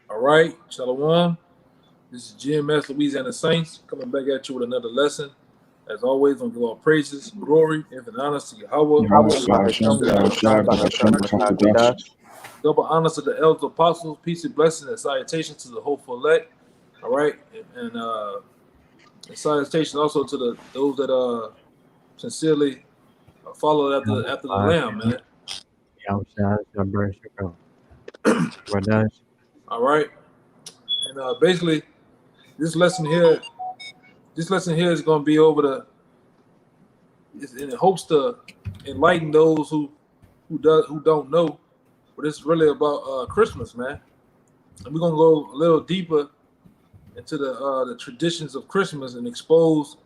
All right, Shalom. This is GMS Louisiana Saints coming back at you with another lesson. As always, I'm give all praises, glory, infinite honors to Yahweh. Yahweh Shah Hashem, Yahweh Shah, Bahashem, Bahashem. Double honors to the elders apostles, peace and blessings and salutations to the hopeful elect. All right, and salutations also to those that sincerely follow after the Lamb, man. All right, and basically this lesson here is going to be over in hopes to enlighten those who don't know, but it's really about Christmas, man. And we're gonna go a little deeper into the traditions of Christmas and expose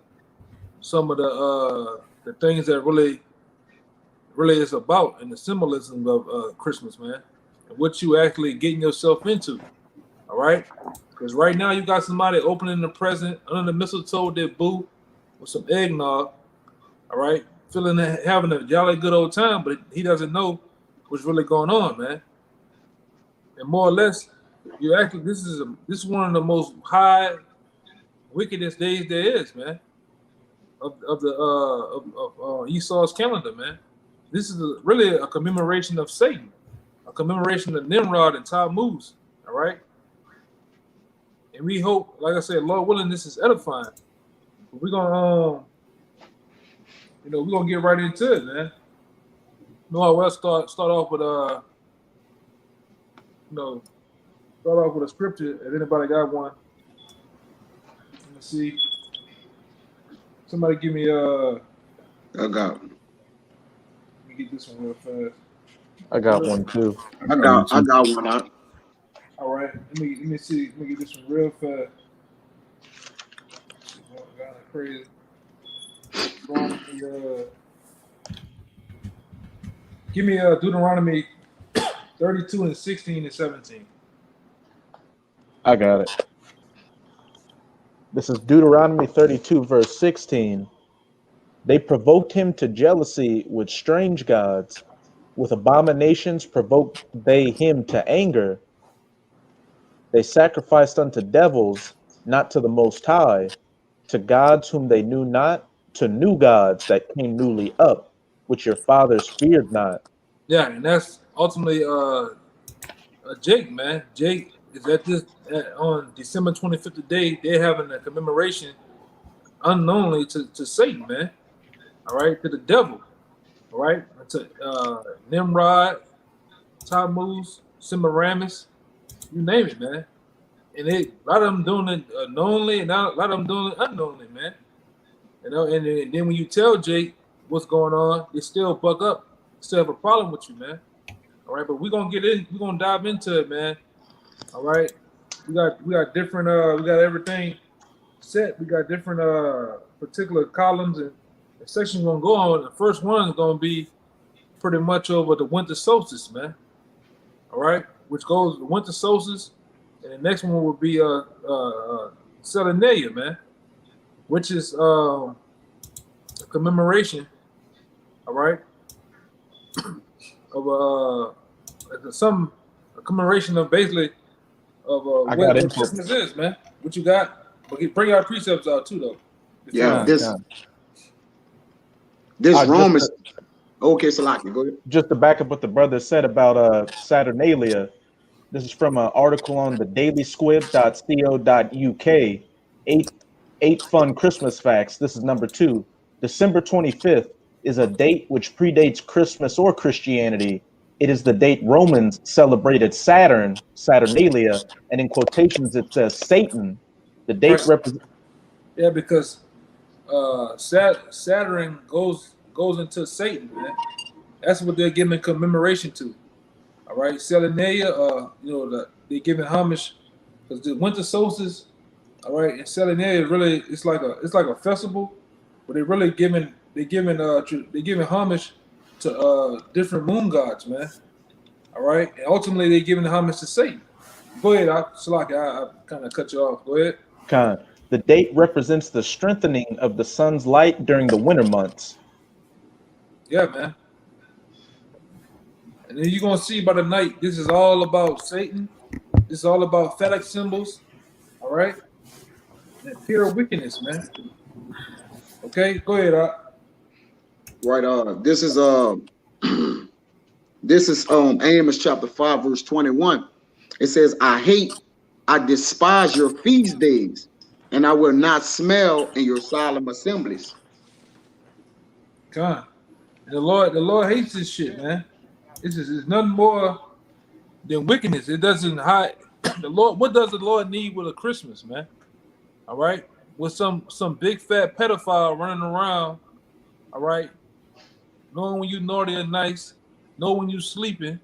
some of the things that really is about and the symbolism of Christmas, man, and what you actually getting yourself into. All right, because right now you got somebody opening the present under the mistletoe with their boo with some eggnog. All right, having a jolly good old time, but he doesn't know what's really going on, man. And more or less, this is one of the most high wickedest days there is, man. Of Esau's calendar, man. This is really a commemoration of Satan, a commemoration of Nimrod and Tammuz. All right, and we hope, like I said, Lord willing, this is edifying. But we're gonna we're gonna get right into it, man. We'll start off with start off with a scripture. If anybody got one, let's see. Somebody give me I got. Let me get this one real fast. I got one too. I got one out. All right, let me see. Let me get this one real fast. Oh, God, crazy. Give me Deuteronomy 32 and 16 and 17. I got it. This is Deuteronomy 32, verse 16. They provoked him to jealousy with strange gods. With abominations provoked they him to anger. They sacrificed unto devils, not to the Most High, to gods whom they knew not, to new gods that came newly up, which your fathers feared not. Yeah, and that's ultimately Jake, man. Jake is on December 25th day. They're having a commemoration unknownly to Satan, man. All right, to the devil. All right, to Nimrod, Tammuz, Semiramis, you name it, man. And a lot of them doing it knowingly, and a lot of them doing it unknowingly, man. And then when you tell Jake what's going on, they still buck up, still have a problem with you, man. All right, but we're gonna dive into it, man. All right, we got different we got everything set. We got different particular columns and sections gonna go on. The first one is gonna be pretty much over the winter solstice, man. All right, which goes the winter solstice, and the next one will be Saturnalia, man, which is a commemoration, all right, of a commemoration of basically of what Christmas is, man. What you got? Okay, bring our precepts out too, though. Yeah, this Romans. Okay, Salaki, go ahead. Just to back up what the brother said about Saturnalia, this is from an article on the dailysquib.co.uk. Eight fun Christmas facts. This is number 2. December 25th is a date which predates Christmas or Christianity. It is the date Romans celebrated Saturnalia, and in quotations it says Satan. The date represents. Yeah, because Saturn goes into Satan, man. That's what they're giving commemoration to. All right, Saturnalia, they're giving homage because the winter solstice. All right, and Saturnalia really it's like a festival, but they're really giving homage to different moon gods, man. All right, and ultimately they're giving homage to Satan. Go ahead, Salaki, I kind of cut you off. Go ahead. The date represents the strengthening of the sun's light during the winter months. Yeah, man. And then you're gonna see by the night, this is all about Satan This is all about phallic symbols, all right? And pure wickedness, man. Okay, go ahead, Right. This is Amos chapter 5, verse 21. It says, I despise your feast days, and I will not smell in your solemn assemblies. God. The Lord hates this shit, man. It's nothing more than wickedness. It doesn't hide the Lord. What does the Lord need with a Christmas, man? All right, with some big fat pedophile running around, all right, knowing when you naughty or nice, know when you sleeping,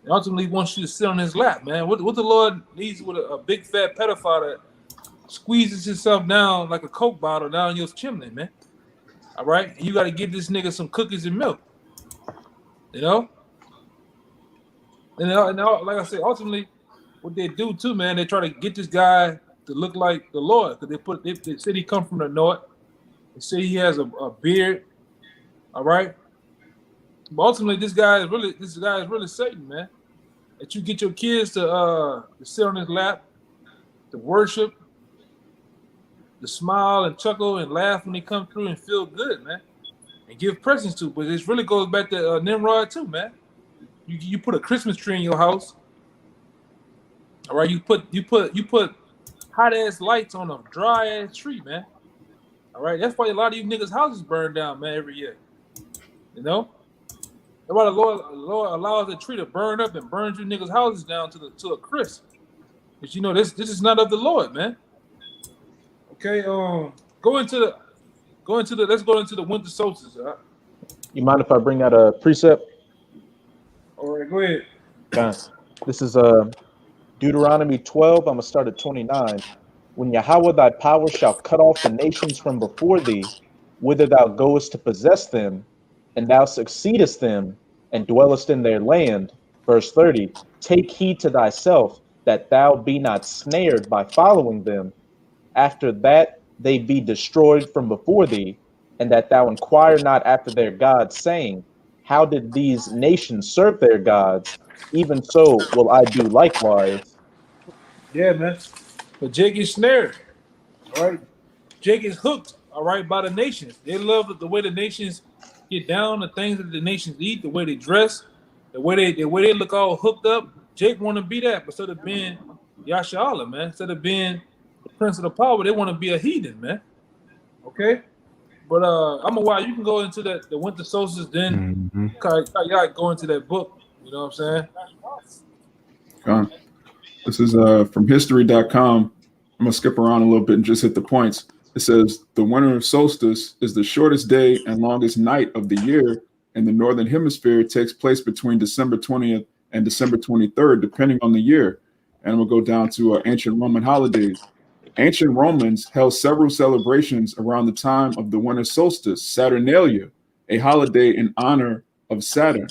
and ultimately wants you to sit on his lap, man. What the Lord needs with a big fat pedophile that squeezes himself down like a Coke bottle down your chimney, man. All right, and you got to give this nigga some cookies and milk, you know. And like I said, ultimately, what they do too, man, they try to get this guy to look like the Lord, because they said he come from the north. They say he has a beard, all right. But ultimately, this guy is really Satan, man. That you get your kids to sit on his lap, to worship, to smile and chuckle and laugh when they come through and feel good, man, and give presents to. But it really goes back to Nimrod too, man. You put a Christmas tree in your house, all right. You put hot ass lights on a dry ass tree, man. All right, that's why a lot of you niggas' houses burn down, man, every year. You know, that's why the Lord allows the tree to burn up and burns you niggas' houses down to a crisp. But you know this is not of the Lord, man. Okay, let's go into the winter solstice. All right? You mind if I bring out a precept? All right, go ahead. Guys, this is Deuteronomy 12. I'm going to start at 29. When Yahweh thy power shall cut off the nations from before thee, whither thou goest to possess them, and thou succeedest them, and dwellest in their land. Verse 30, take heed to thyself, that thou be not snared by following them, after that they be destroyed from before thee, and that thou inquire not after their gods, saying, how did these nations serve their gods? Even so will I do likewise. Yeah, man. But Jake is snared. All right. Jake is hooked, all right, by the nations. They love the way the nations get down, the things that the nations eat, the way they dress, the way they look all hooked up. Jake want to be that, but instead of being Yasharahla, man, instead of being the prince of the power, they want to be a heathen, man. Okay? But while you can go into the winter solstice, then y'all go into that book. You know what I'm saying? This is from history.com. I'm gonna skip around a little bit and just hit the points. It says the winter solstice is the shortest day and longest night of the year in the northern hemisphere. It takes place between December 20th and December 23rd, depending on the year. And we'll go down to ancient Roman holidays. Ancient Romans held several celebrations around the time of the winter solstice. Saturnalia, a holiday in honor of Saturn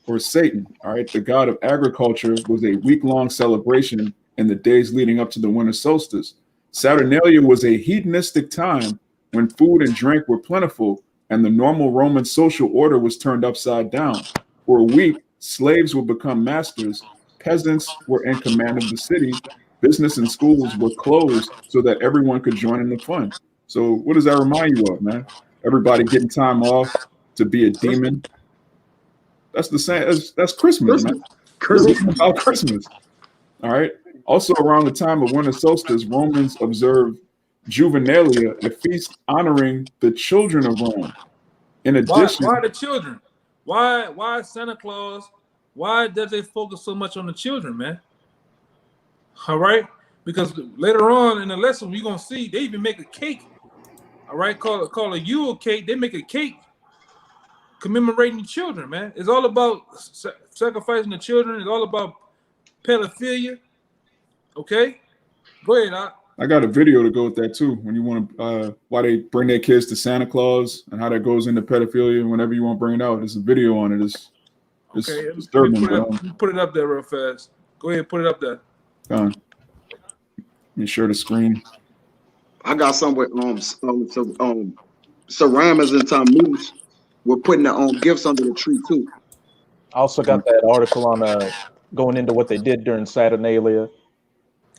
or Satan, all right? The god of agriculture, was a week-long celebration in the days leading up to the winter solstice. Saturnalia was a hedonistic time when food and drink were plentiful and the normal Roman social order was turned upside down. For a week, slaves would become masters, peasants were in command of the city, business and schools were closed so that everyone could join in the fun. So what does that remind you of, man? Everybody getting time off to be a demon. That's the same. That's Christmas, man. Christmas. About Christmas. All right. Also, around the time of winter solstice, Romans observed Juvenalia, a feast honoring the children of Rome. In addition, why the children? Why Santa Claus? Why does they focus so much on the children, man? All right, because later on in the lesson we're gonna see they even make a cake. All right, call a Yule cake. They make a cake commemorating the children, man. It's all about sacrificing the children. It's all about pedophilia. Okay, go ahead. I got a video to go with that too. When you want to, why they bring their kids to Santa Claus and how that goes into pedophilia. Whenever you want to bring it out, there's a video on it. It's okay. disturbing. Put it up there real fast. Go ahead, put it up there. Let me share the screen. I got some with Ceramics and Tammuz. We're putting the gifts under the tree too. I also got that article on going into what they did during Saturnalia.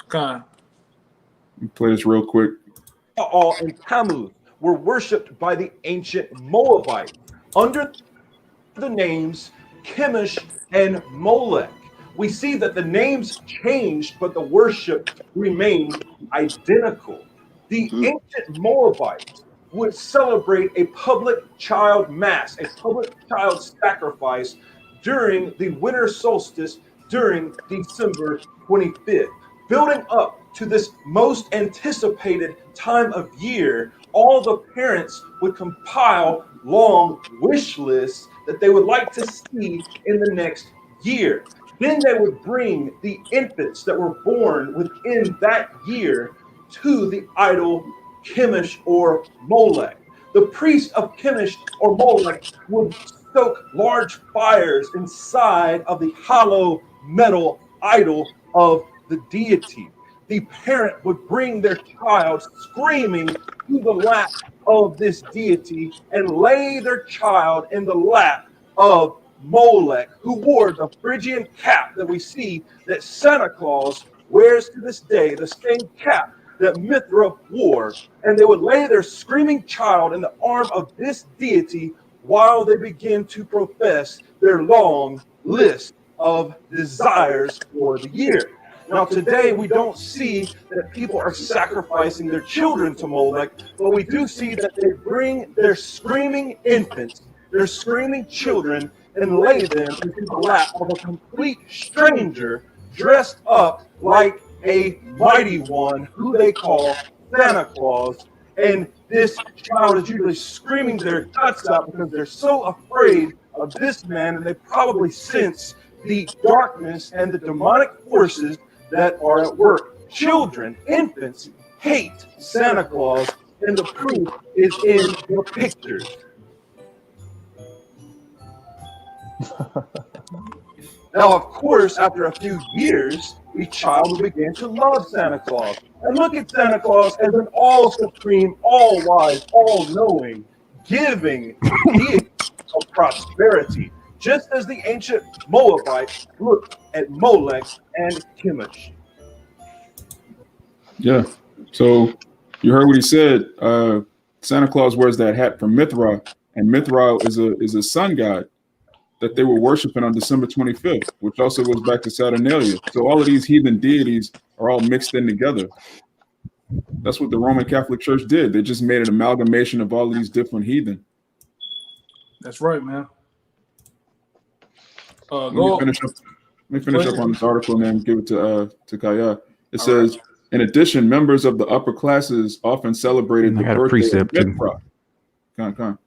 Con. Play this real quick. Baal and Tammuz were worshipped by the ancient Moabites under the names Chemosh and Molech. We see that the names changed, but the worship remained identical. The ancient Moabites would celebrate a public child mass, a public child sacrifice during the winter solstice during December 25th. Building up to this most anticipated time of year, all the parents would compile long wish lists that they would like to see in the next year. Then they would bring the infants that were born within that year to the idol Chemosh or Molech. The priest of Chemosh or Molech would stoke large fires inside of the hollow metal idol of the deity. The parent would bring their child screaming to the lap of this deity and lay their child in the lap of Molech, who wore the Phrygian cap that we see that Santa Claus wears to this day, the same cap that Mithra wore. And they would lay their screaming child in the arm of this deity while they begin to profess their long list of desires for the year. Now, today, we don't see that people are sacrificing their children to Molech, but we do see that they bring their screaming infants, their screaming children, and lay them into the lap of a complete stranger dressed up like a mighty one who they call Santa Claus. And this child is usually screaming their guts out because they're so afraid of this man, and they probably sense the darkness and the demonic forces that are at work. Children, infants, hate Santa Claus, and the proof is in the pictures. Now, of course, after a few years, the child will begin to love Santa Claus and look at Santa Claus as an all-supreme, all-wise, all-knowing, giving deity of prosperity, just as the ancient Moabites looked at Molech and Chemosh. Yeah. So you heard what he said. Santa Claus wears that hat from Mithra, and Mithra is a sun god that they were worshiping on December 25th, which also goes back to Saturnalia. So all of these heathen deities are all mixed in together. That's what the Roman Catholic Church did. They just made an amalgamation of all of these different heathen. That's right, man. Let me finish up on this article and then give it to Kaya. It says, right. In addition, members of the upper classes often celebrated the birthday of Mithra.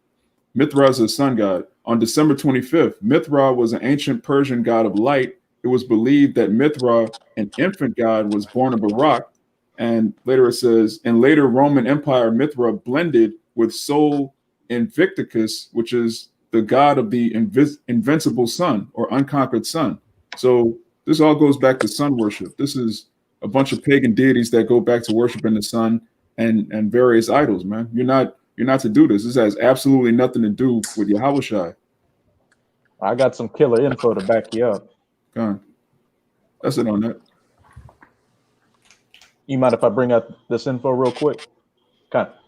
Mithra is a sun god. On December 25th, Mithra was an ancient Persian god of light. It was believed that Mithra, an infant god, was born of a rock. And later it says, in later Roman Empire, Mithra blended with Sol Invictus, which is the god of the invincible sun or unconquered sun. So this all goes back to sun worship. This is a bunch of pagan deities that go back to worshiping the sun and various idols, man. You're not to do this. This has absolutely nothing to do with Yahushua. I got some killer info to back you up. That's it on that. You mind if I bring up this info real quick?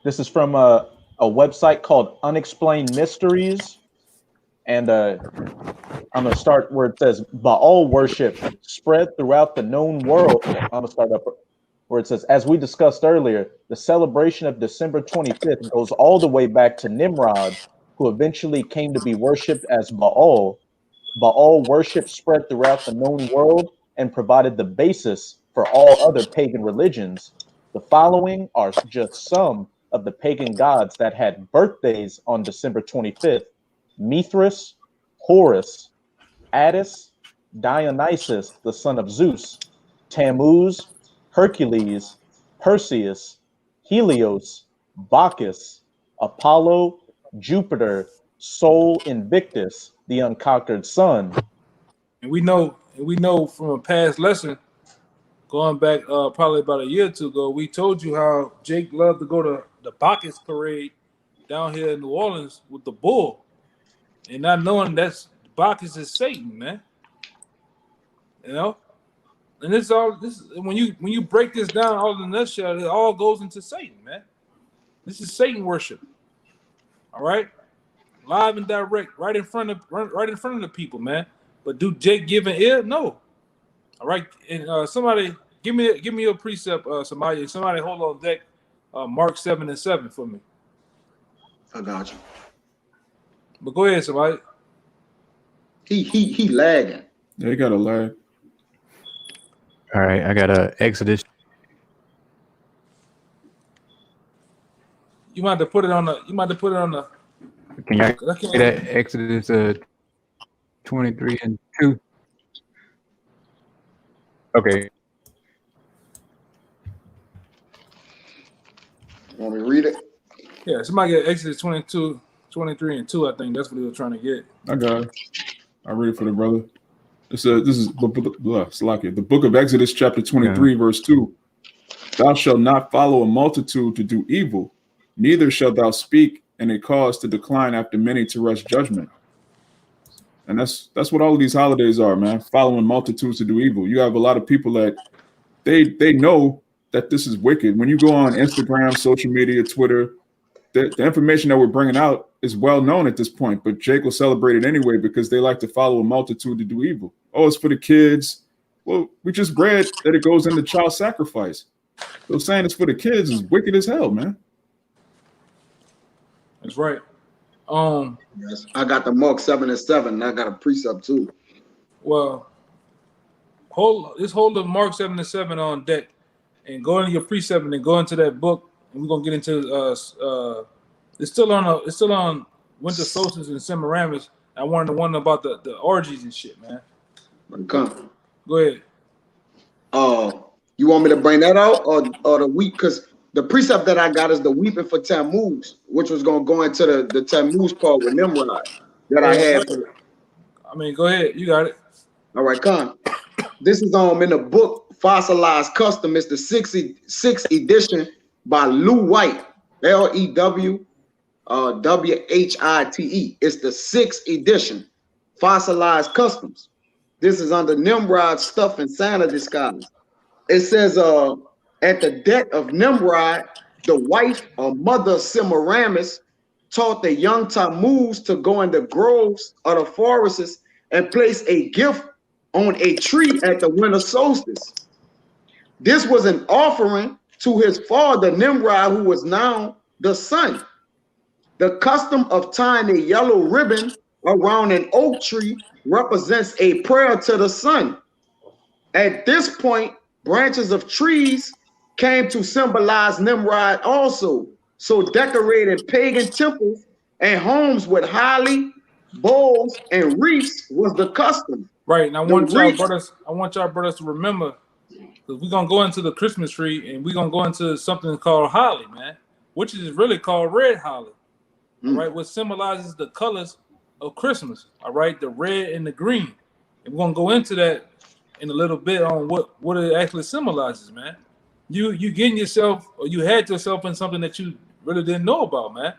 This is from a website called Unexplained Mysteries. And I'm going to start where it says Baal worship spread throughout the known world. I'm going to start up where it says, as we discussed earlier, the celebration of December 25th goes all the way back to Nimrod, who eventually came to be worshipped as Baal. Baal worship spread throughout the known world and provided the basis for all other pagan religions. The following are just some of the pagan gods that had birthdays on December 25th. Mithras, Horus, Attis, Dionysus, the son of Zeus, Tammuz, Hercules, Perseus, Helios, Bacchus, Apollo, Jupiter, Sol Invictus, the unconquered sun. And we know from a past lesson, going back probably about a year or two ago, we told you how Jake loved to go to the Bacchus parade down here in New Orleans with the bull. And not knowing that's Bacchus is Satan, man. You know, and this when you break this down all in a nutshell, it all goes into Satan, man. This is Satan worship. All right, live and direct, right in front of the people, man. But do Jake give an ear? No. All right, and somebody give me a precept. Somebody hold on deck. Mark 7:7 for me. I got you. But go ahead, somebody. He lagging. Yeah, he got a lag. All right, I got Exodus. You might have to put it on the. Can you get that Exodus 23:2? Okay. Want me to read it? Yeah, somebody get Exodus 22, 23, and 2. I think that's what he was trying to get. I got it. I read it for the brother. It says, this is Salakia, the book of Exodus, chapter 23, verse 2. Thou shalt not follow a multitude to do evil, neither shalt thou speak in a cause to decline after many to rush judgment. And that's what all of these holidays are, man. Following multitudes to do evil. You have a lot of people that they know that this is wicked. When you go on Instagram, social media, Twitter, the information that we're bringing out is well known at this point, but Jake will celebrate it anyway because they like to follow a multitude to do evil. Oh, it's for the kids. Well, we just read that it goes into child sacrifice. So saying it's for the kids is wicked as hell, man. That's right. Yes, I got the Mark 7:7, and I got a precept too. Well, hold the Mark 7:7 on deck, and go into your precept, and then go into that book, and we're gonna get into it's still on winter solstice and Semiramis. I wanted to wonder about the orgies and shit, man. Come. Go ahead. You want me to bring that out or the week? Because the precept that I got is the weeping for Tammuz, which was gonna go into the Tammuz part with Nimrod that I had. I mean, go ahead. You got it. All right, Con. This is in the book Fossilized Custom. It's the sixth edition by Lew White, LEW WHITE. It's the 6th edition, Fossilized Customs. This is under Nimrod's stuff and Santa disguise. It says, at the death of Nimrod, the wife or mother Semiramis taught the young Tammuz to go in the groves of the forests and place a gift on a tree at the winter solstice. This was an offering to his father Nimrod, who was now the sun. The custom of tying a yellow ribbon around an oak tree represents a prayer to the sun. At this point, branches of trees came to symbolize Nimrod also. So decorating pagan temples and homes with holly, bowls, and wreaths was the custom. Right. And I want y'all brothers to remember, because we're gonna go into the Christmas tree and we're gonna go into something called holly, man, which is really called red holly. All right, which symbolizes the colors of Christmas. All right, the red and the green. And we're gonna go into that in a little bit on what it actually symbolizes, man. You getting yourself, or you had yourself in something that you really didn't know about, man.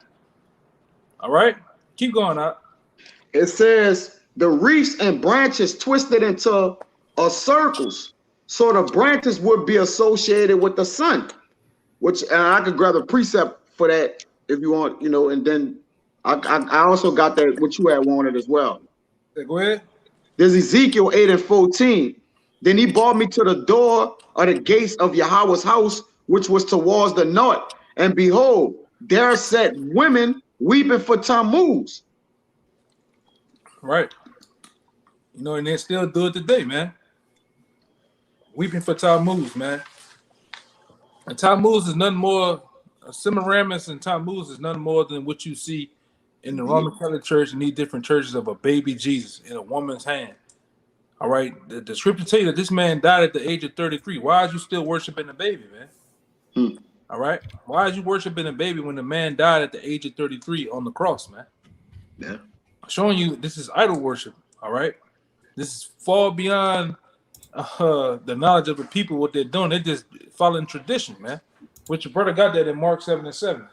All right, keep going out. It says the wreaths and branches twisted into circles, so the branches would be associated with the sun. Which I could grab a precept for that if you want, and then I also got that what you had wanted as well. Go ahead. There's Ezekiel 8:14. Then he brought me to the door of the gates of Yahweh's house, which was towards the north. And behold, there sat women weeping for Tammuz. Right. And they still do it today, man. Weeping for Tammuz, man. And Tammuz is nothing more, Semiramis and Tammuz is nothing more than what you see in the Roman Catholic Church and these different churches of a baby Jesus in a woman's hand. All right. The scripture tell you that this man died at the age of 33. Why are you still worshiping the baby, man? All right. Why are you worshiping a baby when the man died at the age of 33 on the cross, man? Yeah. Showing you this is idol worship. All right. This is far beyond the knowledge of the people, what they're doing. They're just following tradition, man. Which your brother got that in Mark 7:7.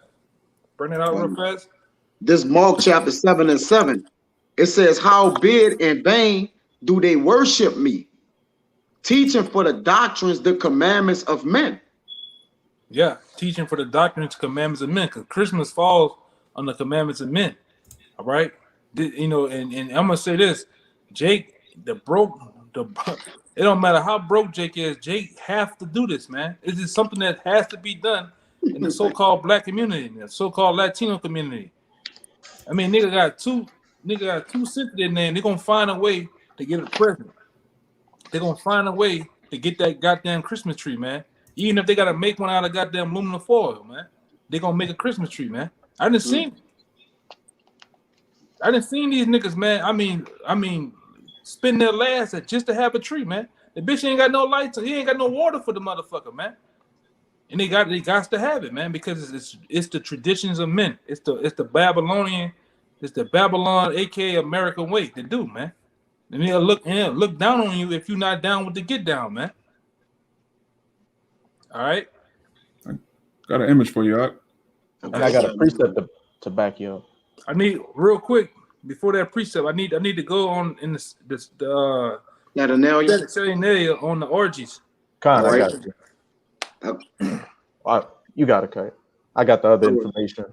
Bring it out real fast. This Mark chapter 7:7. It says, how bid in vain do they worship me, teaching for the doctrines, the commandments of men. Yeah, teaching for the doctrines, commandments of men, because Christmas falls on the commandments of men. All right, you know, and I'm gonna say this, Jake, it don't matter how broke Jake is, Jake have to do this, man. It is something that has to be done in the so-called black community, in the so-called Latino community. I mean, nigga got two cents in their name. They're gonna find a way to get a present. They're gonna find a way to get that goddamn Christmas tree, man. Even if they gotta make one out of goddamn aluminum foil, man. They're gonna make a Christmas tree, man. I didn't see these niggas, man. I mean, spend their last just to have a tree, man. The bitch ain't got no lights, he ain't got no water for the motherfucker, man. And they got to have it, man, because it's the traditions of men. It's the Babylon, aka American way to do, man. And they'll look down on you if you're not down with the get down, man. All right. I got an image for you, And I got a precept to back you up. I need real quick before that precept. I need to go on in the Saturnalia on the orgies. Con, All I right. got you. You got it, Kurt. I got the other information.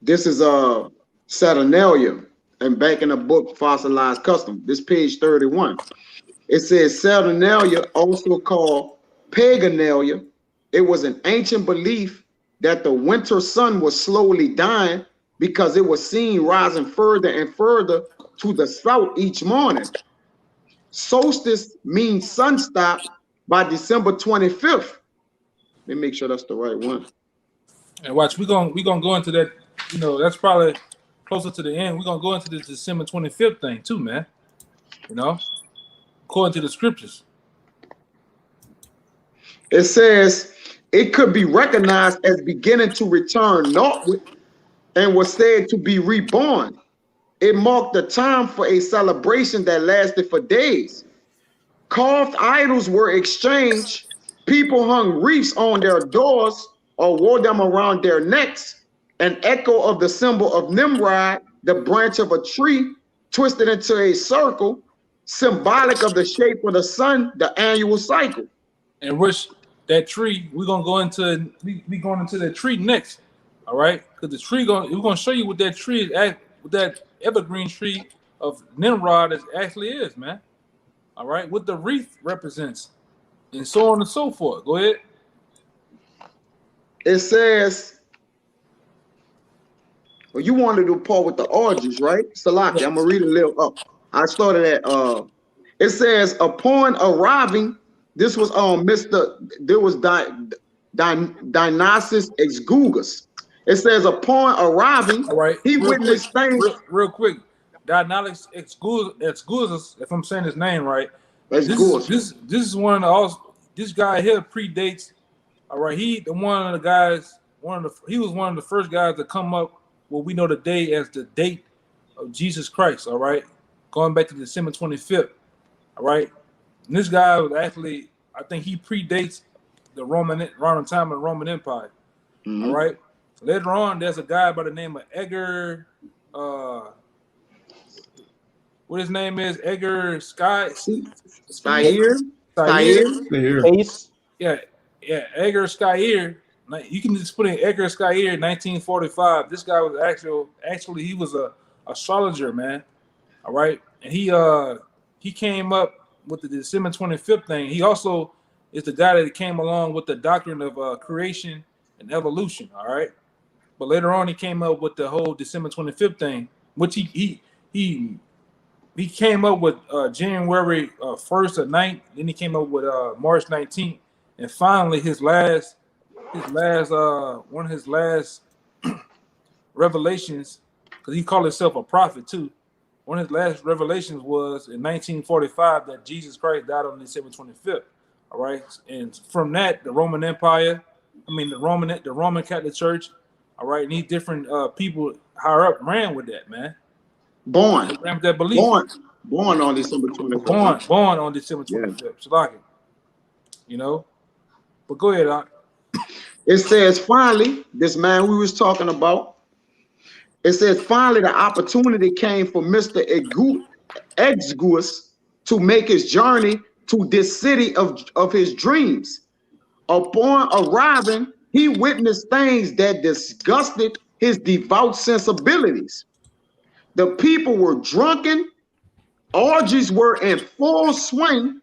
This is Saturnalia, and back in the book Fossilized Custom, this page 31. It says Saturnalia, also called Paganelia. It was an ancient belief that the winter sun was slowly dying because it was seen rising further and further to the south each morning. Solstice means sunstop by December 25th. Let me make sure that's the right one. And watch, we're gonna go into that. You know, that's probably closer to the end. We're gonna go into this December 25th thing too, man. You know, according to the scriptures. It says it could be recognized as beginning to return northward and was said to be reborn. It marked the time for a celebration that lasted for days. Carved idols were exchanged. People hung wreaths on their doors or wore them around their necks. An echo of the symbol of Nimrod, the branch of a tree twisted into a circle, symbolic of the shape of the sun, the annual cycle. And which that tree, we're gonna go into. We going into that tree next, all right? Because the tree we're gonna show you what that tree is, what that evergreen tree of Nimrod actually is, man. All right, what the wreath represents, and so on and so forth. Go ahead. It says, well, you wanted to part with the orgies, right? Salaki, I'm gonna read a little up. I started at it says upon arriving, this was Dionysius Exiguus. It says upon arriving, All right, he witnessed things. Real quick, Dionysius Exiguus, if I'm saying his name right. This is one of the this guy here predates. All right, he was one of the first guys to come up what we know today as the date of Jesus Christ. All right, going back to December 25th. All right, and this guy was actually, I think he predates the Roman time of the Roman Empire. Mm-hmm. All right. Later on, there's a guy by the name of Edgar. What his name is? Edgar Skyer. Ace. Yeah, Edgar Skyer. You can just put in Edgar Skyer, 1945. This guy was actually he was a astrologer, man. All right, and he came up with the December 25th thing. He also is the guy that came along with the doctrine of creation and evolution. All right. But later on, he came up with the whole December 25th thing, which he came up with January 1st or 9th. Then he came up with March 19th, and finally one of his last revelations, because he called himself a prophet too. One of his last revelations was in 1945 that Jesus Christ died on December 25th. All right, and from that, the Roman Empire, the Roman Catholic Church. All right, and these different people higher up ran with that, man. Born with that belief. Born on December 25th. Born on December 25th. Yeah. You know, but go ahead, Doc. It says finally, this man we was talking about. It says finally the opportunity came for Mr. Exiguus to make his journey to this city of his dreams. Upon arriving, he witnessed things that disgusted his devout sensibilities. The people were drunken, orgies were in full swing,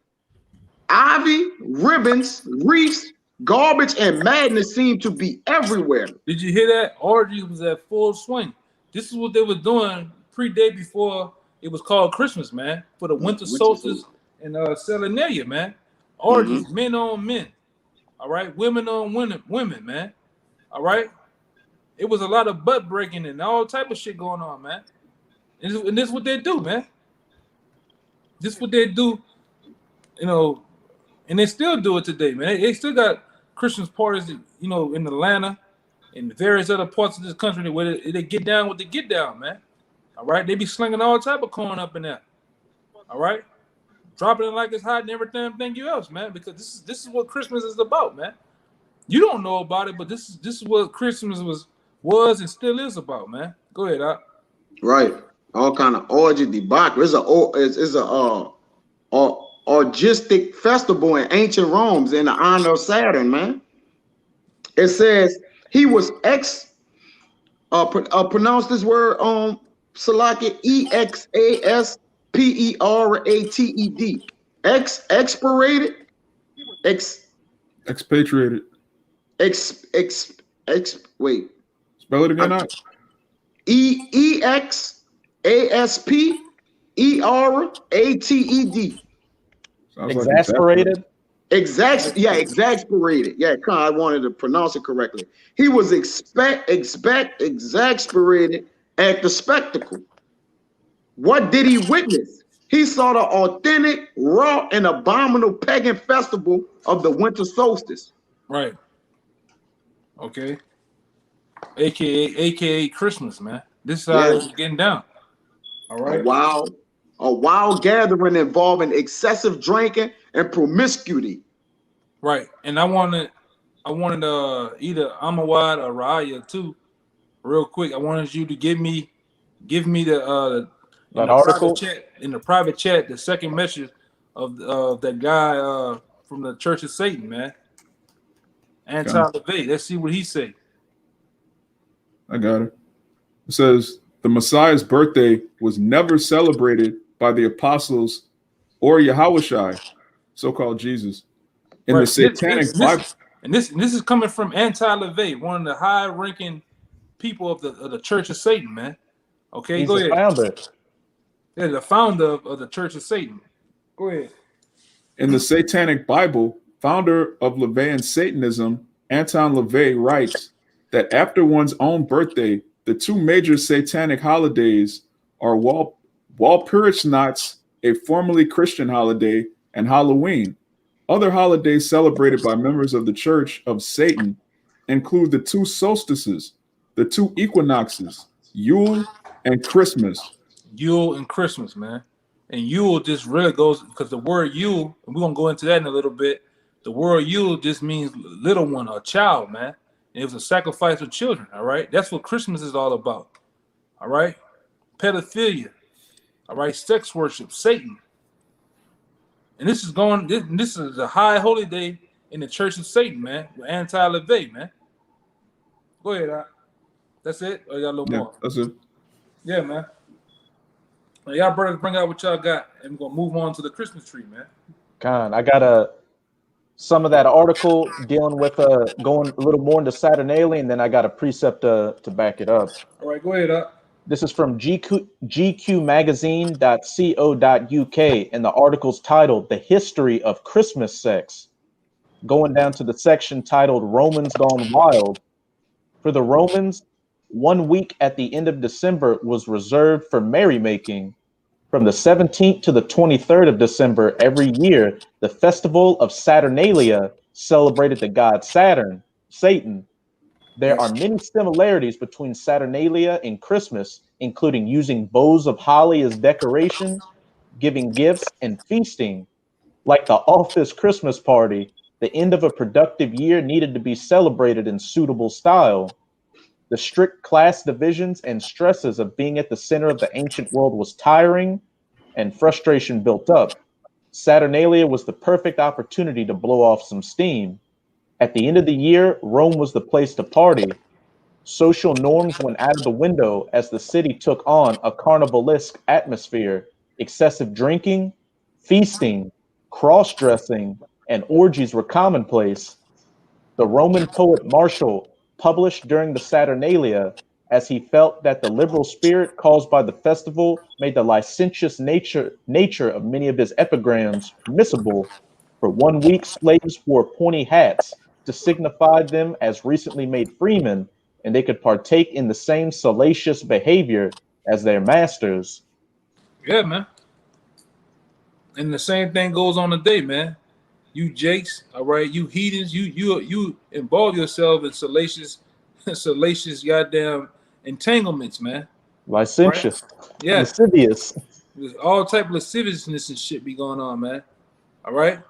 ivy, ribbons, wreaths, garbage, and madness seemed to be everywhere. Did you hear that? Orgy was at full swing. This is what they were doing pre-day before it was called Christmas, man. For the winter solstice and Saturnalia, man. Orgies, men on men. All right, women on women, man. All right. It was a lot of butt breaking and all type of shit going on, man. And this is what they do, man. This is what they do, you know, and they still do it today, man. They still got Christmas parties, you know, in Atlanta and various other parts of this country where they get down with the get down, man. All right, they be slinging all type of corn up in there. All right, dropping it like it's hot and everything you else, man. Because this is what Christmas is about, man. You don't know about it, but this is what Christmas was and still is about, man. Go ahead, Doc. Right, all kind of orgy debauchery. It's a orgistic festival in ancient Rome in the honor of Saturn, man. It says he was pronounce this word Salaki, exasperated, expatriated, Expatriated. Wait. Spell it again. exasperated. Sounds Exasperated. Exasperated. Yeah, I wanted to pronounce it correctly. He was exasperated at the spectacle. What did he witness? He saw the authentic, raw, and abominable pagan festival of the winter solstice. Right. Okay. AKA Christmas, man. This is how it's getting down. All right. A wild gathering involving excessive drinking and promiscuity. Right. And I wanted either Amawad or Raya too, real quick. I wanted you to give me the article in the private chat, the second message of that guy from the Church of Satan, man. Anti-LaVey. Let's see what he say. I got it. It says the Messiah's birthday was never celebrated by the apostles or Yahushua, so-called Jesus. In the Satanic Bible. And this is coming from Anti-LaVey, one of the high-ranking people of the Church of Satan, man. Okay, He's go ahead. Founder. Yeah, the founder of the Church of Satan. Go ahead. In the Satanic Bible, founder of LaVeyan Satanism, Anton LaVey writes that after one's own birthday, the two major satanic holidays are Walpurgisnacht, a formerly Christian holiday, and Halloween. Other holidays celebrated by members of the Church of Satan include the two solstices, the two equinoxes, Yule and Christmas. Yule and Christmas, man. And Yule just really goes, because the word Yule, and we're going to go into that in a little bit, the word Yule just means little one or child, man. And it was a sacrifice of children, all right? That's what Christmas is all about, all right? Pedophilia, all right? Sex worship, Satan. And this is a high holy day in the Church of Satan, man, with Anti-LaVey, man. Go ahead, Doc. That's it? Or you got a little more? That's it. Yeah, man. Now, y'all brothers bring out what y'all got, and we're going to move on to the Christmas tree, man. Con, I got some of that article dealing with going a little more into Saturnalia, and then I got a precept to back it up. All right, go ahead, Doc. This is from gqmagazine.co.uk, and the article's titled "The History of Christmas Sex." Going down to the section titled "Romans Gone Wild." For the Romans, 1 week at the end of December was reserved for merrymaking. From the 17th to the 23rd of December every year, the festival of Saturnalia celebrated the god Satan. There are many similarities between Saturnalia and Christmas, including using boughs of holly as decoration, giving gifts, and feasting. Like the office Christmas party, the end of a productive year needed to be celebrated in suitable style. The strict class divisions and stresses of being at the center of the ancient world was tiring, and frustration built up. Saturnalia was the perfect opportunity to blow off some steam. At the end of the year, Rome was the place to party. Social norms went out of the window as the city took on a carnivalesque atmosphere. Excessive drinking, feasting, cross-dressing, and orgies were commonplace. The Roman poet Martial published during the Saturnalia as he felt that the liberal spirit caused by the festival made the licentious nature of many of his epigrams permissible. For 1 week, slaves wore pointy hats to signify them as recently made freemen, and they could partake in the same salacious behavior as their masters. Yeah, man. And the same thing goes on today, man. You jakes, all right, you heathens, you involve yourself in salacious goddamn entanglements, man. Licentious, Right? Yeah. lascivious. There's all type of lasciviousness and shit be going on, man. All right.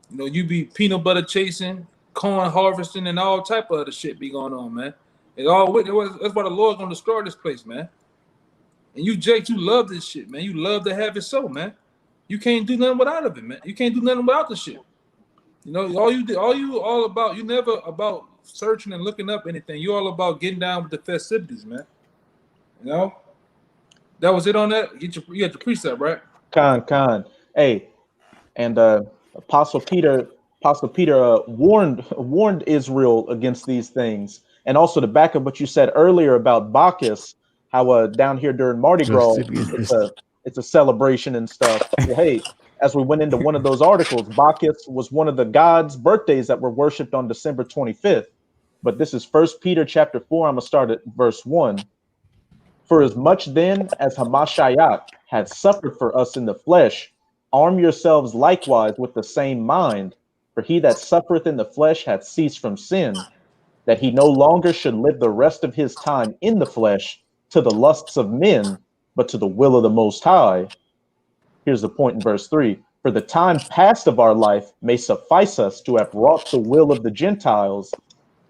You know, you be peanut butter chasing, corn harvesting, and all type of other shit be going on, man. That's why the Lord's gonna destroy this place, man. And you, Jake, you love this shit, man. You love to have it so, man. You can't do nothing without of it, man. You can't do nothing without the shit. You know, you never about searching and looking up anything. You all about getting down with the festivities, man. You know? That was it on that? You got your precept, right? Con. Hey, and Apostle Peter warned Israel against these things. And also to back up what you said earlier about Bacchus, how down here during Mardi Gras, it's a celebration and stuff. Well, hey, as we went into one of those articles, Bacchus was one of the gods' birthdays that were worshipped on December 25th. But this is 1 Peter chapter 4. I'm going to start at verse 1. For as much then as Hamashiach had suffered for us in the flesh, arm yourselves likewise with the same mind. For he that suffereth in the flesh hath ceased from sin, that he no longer should live the rest of his time in the flesh to the lusts of men, but to the will of the Most High. Here's the point in verse 3. For the time past of our life may suffice us to have wrought the will of the Gentiles,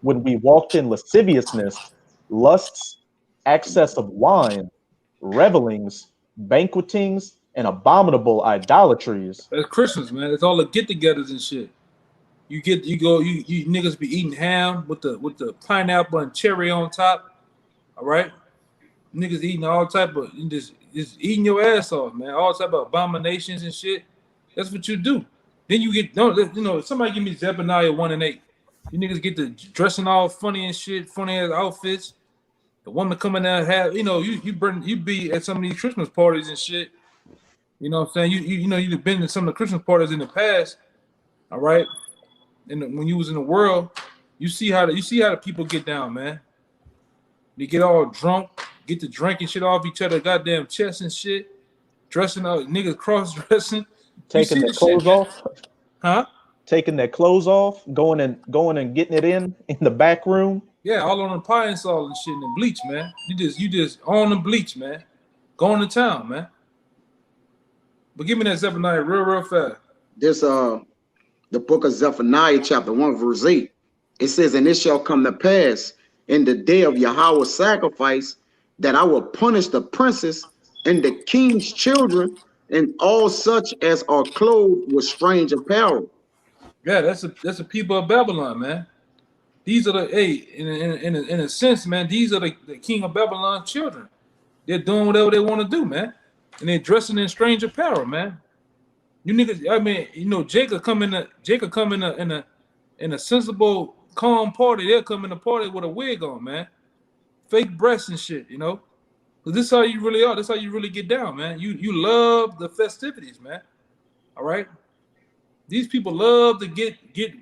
when we walked in lasciviousness, lusts, excess of wine, revelings, banquetings, and abominable idolatries. That's Christmas, man. It's all the get-togethers and shit. You niggas be eating ham with the pineapple and cherry on top. All right, niggas eating all type of just eating your ass off, man. All type of abominations and shit. That's what you do. Then you get somebody give me Zephaniah 1:8. You niggas get to dressing all funny and shit, funny ass outfits. The woman coming out have you be at some of these Christmas parties and shit. You know what I'm saying? You've been to some of the Christmas parties in the past, all right? And when you was in the world, you see how the people get down, man. They get all drunk, get to drinking shit off each other, goddamn chests and shit, dressing up, niggas cross dressing, taking their clothes off, huh? Taking their clothes off, going and getting it in the back room. Yeah, all on the pie and salt and shit and the bleach, man. You just on the bleach, man. Going to town, man. But give me that Zephaniah real fast. This the book of Zephaniah, chapter 1, verse 8. It says, and it shall come to pass in the day of Yahweh's sacrifice that I will punish the princes and the king's children and all such as are clothed with strange apparel. Yeah, that's the people of Babylon, man. These are in a sense, man, these are the king of Babylon children. They're doing whatever they want to do, man. And they're dressing in strange apparel, man. You niggas, I mean, Jacob come in a sensible, calm party. They'll come in a party with a wig on, man. Fake breasts and shit, you know. But this is how you really are. This is how you really get down, man. You love the festivities, man. All right. These people love to get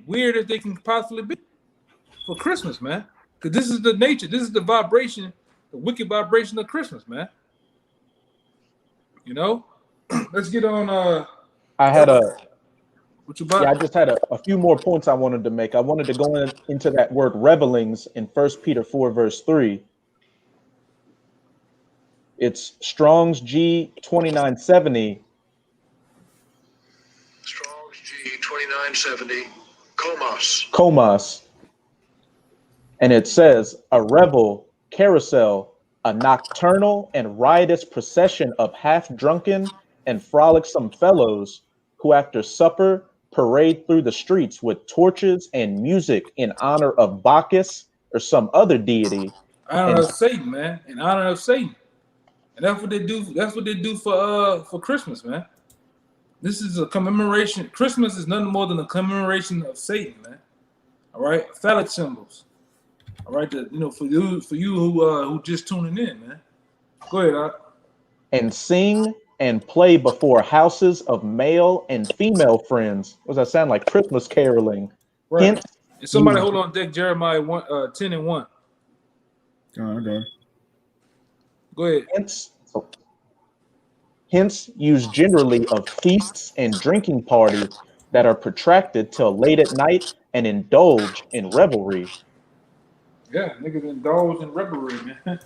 weird as they can possibly be for Christmas, man. Because this is the nature. This is the vibration, the wicked vibration of Christmas, man. You know. Let's get on. I had what you about? Yeah, I just had a few more points I wanted to make. I wanted to go into that word revelings in 1 Peter 4, verse 3. It's Strong's G 2970. Strong's G 2970. Komos. And it says, a revel, carousel, a nocturnal and riotous procession of half-drunken and frolicsome fellows who after supper parade through the streets with torches and music in honor of Bacchus or some other deity. Honor of Satan, man. In honor of Satan. And that's what they do. That's what they do for Christmas, man. This is a commemoration. Christmas is nothing more than a commemoration of Satan, man. All right, phallic symbols. All right, for you who just tuning in, man. Go ahead, Doc. And sing and play before houses of male and female friends. What does that sound like? Christmas caroling. Right. Hence, And somebody hold on deck Jeremiah 10 and 1. Okay. Go ahead. Hence, use generally of feasts and drinking parties that are protracted till late at night and indulge in revelry. Yeah, niggas indulge in revelry, man.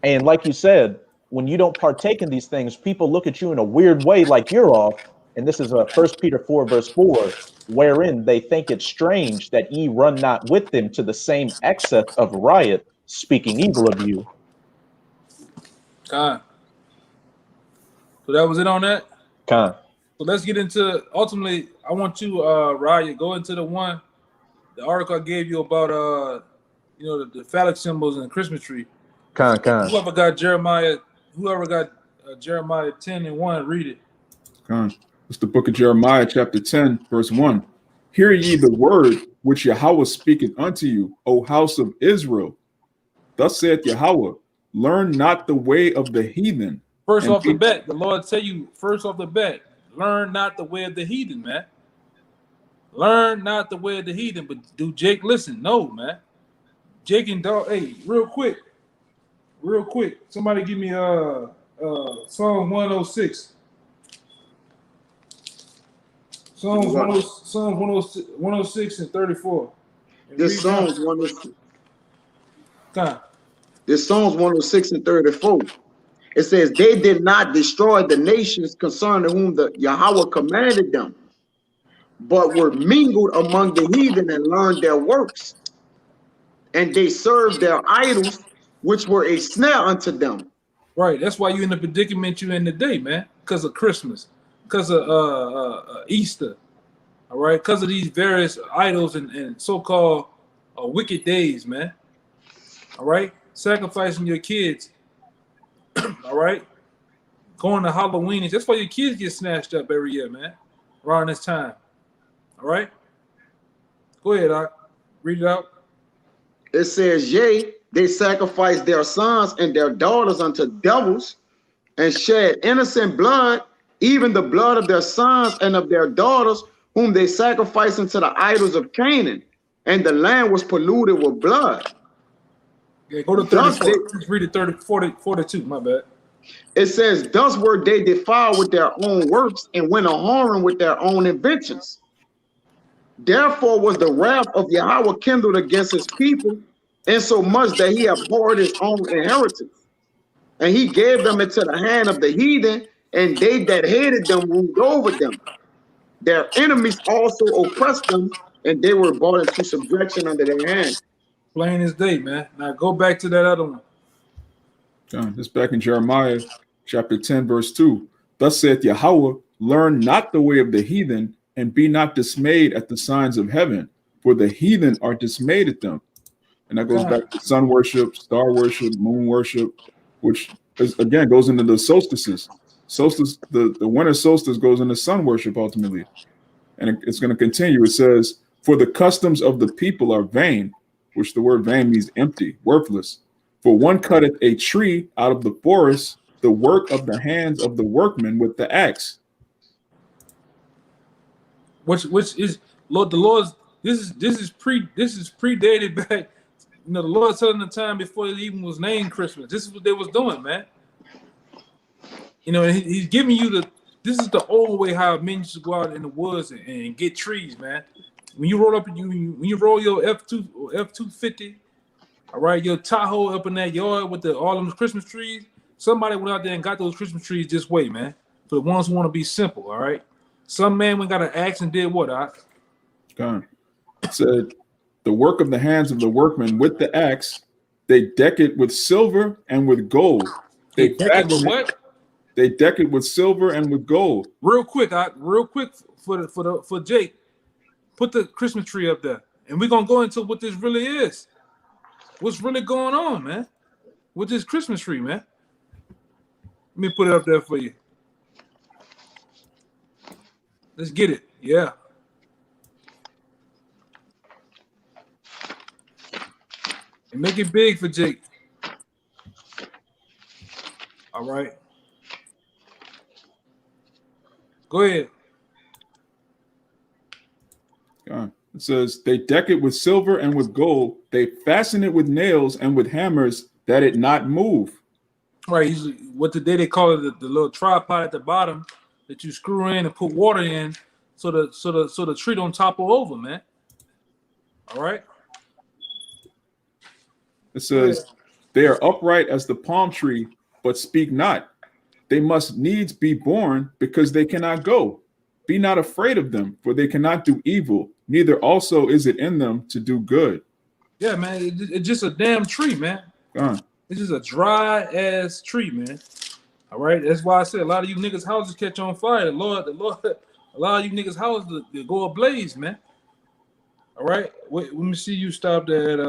And like you said, when you don't partake in these things, people look at you in a weird way like you're off. And this is 1 Peter 4, verse 4, wherein they think it strange that ye run not with them to the same excess of riot, speaking evil of you. Con. So that was it on that? Con. So let's get into, ultimately, I want you, Raya, go into the article I gave you about, the phallic symbols in the Christmas tree. Con. Whoever got Jeremiah 10 and 1, read it. Con. It's the book of Jeremiah, chapter 10, verse 1. Hear ye the word which Yahweh speaketh unto you, O house of Israel. Thus saith Yahweh, learn not the way of the heathen. First off the bat, the Lord tell you, learn not the way of the heathen, man. Learn not the way of the heathen. But do Jake listen? No, man. Jake and dog, hey, real quick. Somebody give me Psalm 106. Psalms 106 and 34. This Psalms 106. Come. This Psalms 106 and 34. It says, they did not destroy the nations concerning whom the Yahweh commanded them, but were mingled among the heathen and learned their works. And they served their idols, which were a snare unto them. Right. That's why you're in the predicament you're in today, man. Because of Christmas. Because of Easter. All right. Because of these various idols and so-called wicked days, man. All right. Sacrificing your kids. All right. Going to Halloween. That's why your kids get snatched up every year, man. Around this time. All right. Go ahead, Doc. Read it out. It says, yea, they sacrificed their sons and their daughters unto devils and shed innocent blood, even the blood of their sons and of their daughters, whom they sacrificed unto the idols of Canaan. And the land was polluted with blood. Yeah, go to 34. Let's read it 42. My bad. It says, thus were they defiled with their own works and went a whoring with their own inventions. Therefore was the wrath of Yahweh kindled against his people, insomuch that he abhorred his own inheritance. And he gave them into the hand of the heathen, and they that hated them ruled over them. Their enemies also oppressed them, and they were brought into subjection under their hand. Plain as day, man. Now go back to that other one. It's back in Jeremiah chapter 10, verse 2. Thus saith Yahweh, learn not the way of the heathen, and be not dismayed at the signs of heaven, for the heathen are dismayed at them. And that goes back to sun worship, star worship, moon worship, which is, again goes into the solstices. Solstice, the winter solstice goes into sun worship ultimately. And it's going to continue. It says, for the customs of the people are vain, which the word vain means empty, worthless. For one cutteth a tree out of the forest, the work of the hands of the workman with the axe. Which is Lord, the Lord's this is predated back. You know, the Lord's telling the time before it even was named Christmas. This is what they was doing, man. You know, he's giving you this is the old way how men used to go out in the woods and get trees, man. When you roll up when you roll your F-250, all right, your Tahoe up in that yard with all them Christmas trees, somebody went out there and got those Christmas trees this way, man. For the ones who want to be simple, all right. Some man went got an axe and did what? God. It said, the work of the hands of the workman with the axe, they deck it with silver and with gold. They deck it with what? They deck it with silver and with gold. Real quick for Jake, put the Christmas tree up there, and we're gonna go into what this really is. What's really going on, man, with this Christmas tree, man? Let me put it up there for you. Let's get it. Yeah. And make it big for Jake. All right. Go ahead. It says, they deck it with silver and with gold. They fasten it with nails and with hammers that it not move. Right. What today they call it the little tripod at the bottom that you screw in and put water in so the tree don't topple over, man. All right. It says, they are upright as the palm tree, but speak not. They must needs be born because they cannot go. Be not afraid of them, for they cannot do evil. Neither also is it in them to do good. Yeah, man. It's just a damn tree, man. It's just a dry ass tree, man. All right. That's why I said a lot of you niggas' houses catch on fire. The Lord, a lot of you niggas' houses they go ablaze, man. All right. Wait, let me see you stopped at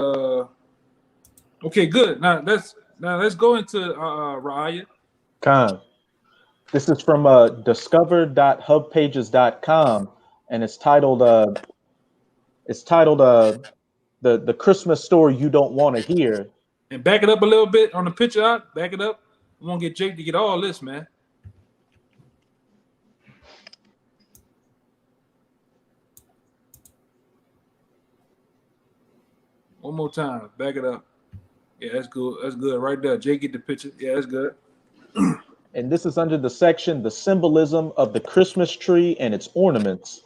okay, good. Now let's go into Ra'aya. Khan. This is from discover.hubpages.com, and it's titled the Christmas story you don't want to hear. And back it up a little bit on the picture out. Back it up. We won't get Jake to get all this, man. One more time. Back it up. Yeah, that's good. That's good right there. Jake, get the picture. Yeah, that's good. And this is under the section, the symbolism of the Christmas tree and its ornaments.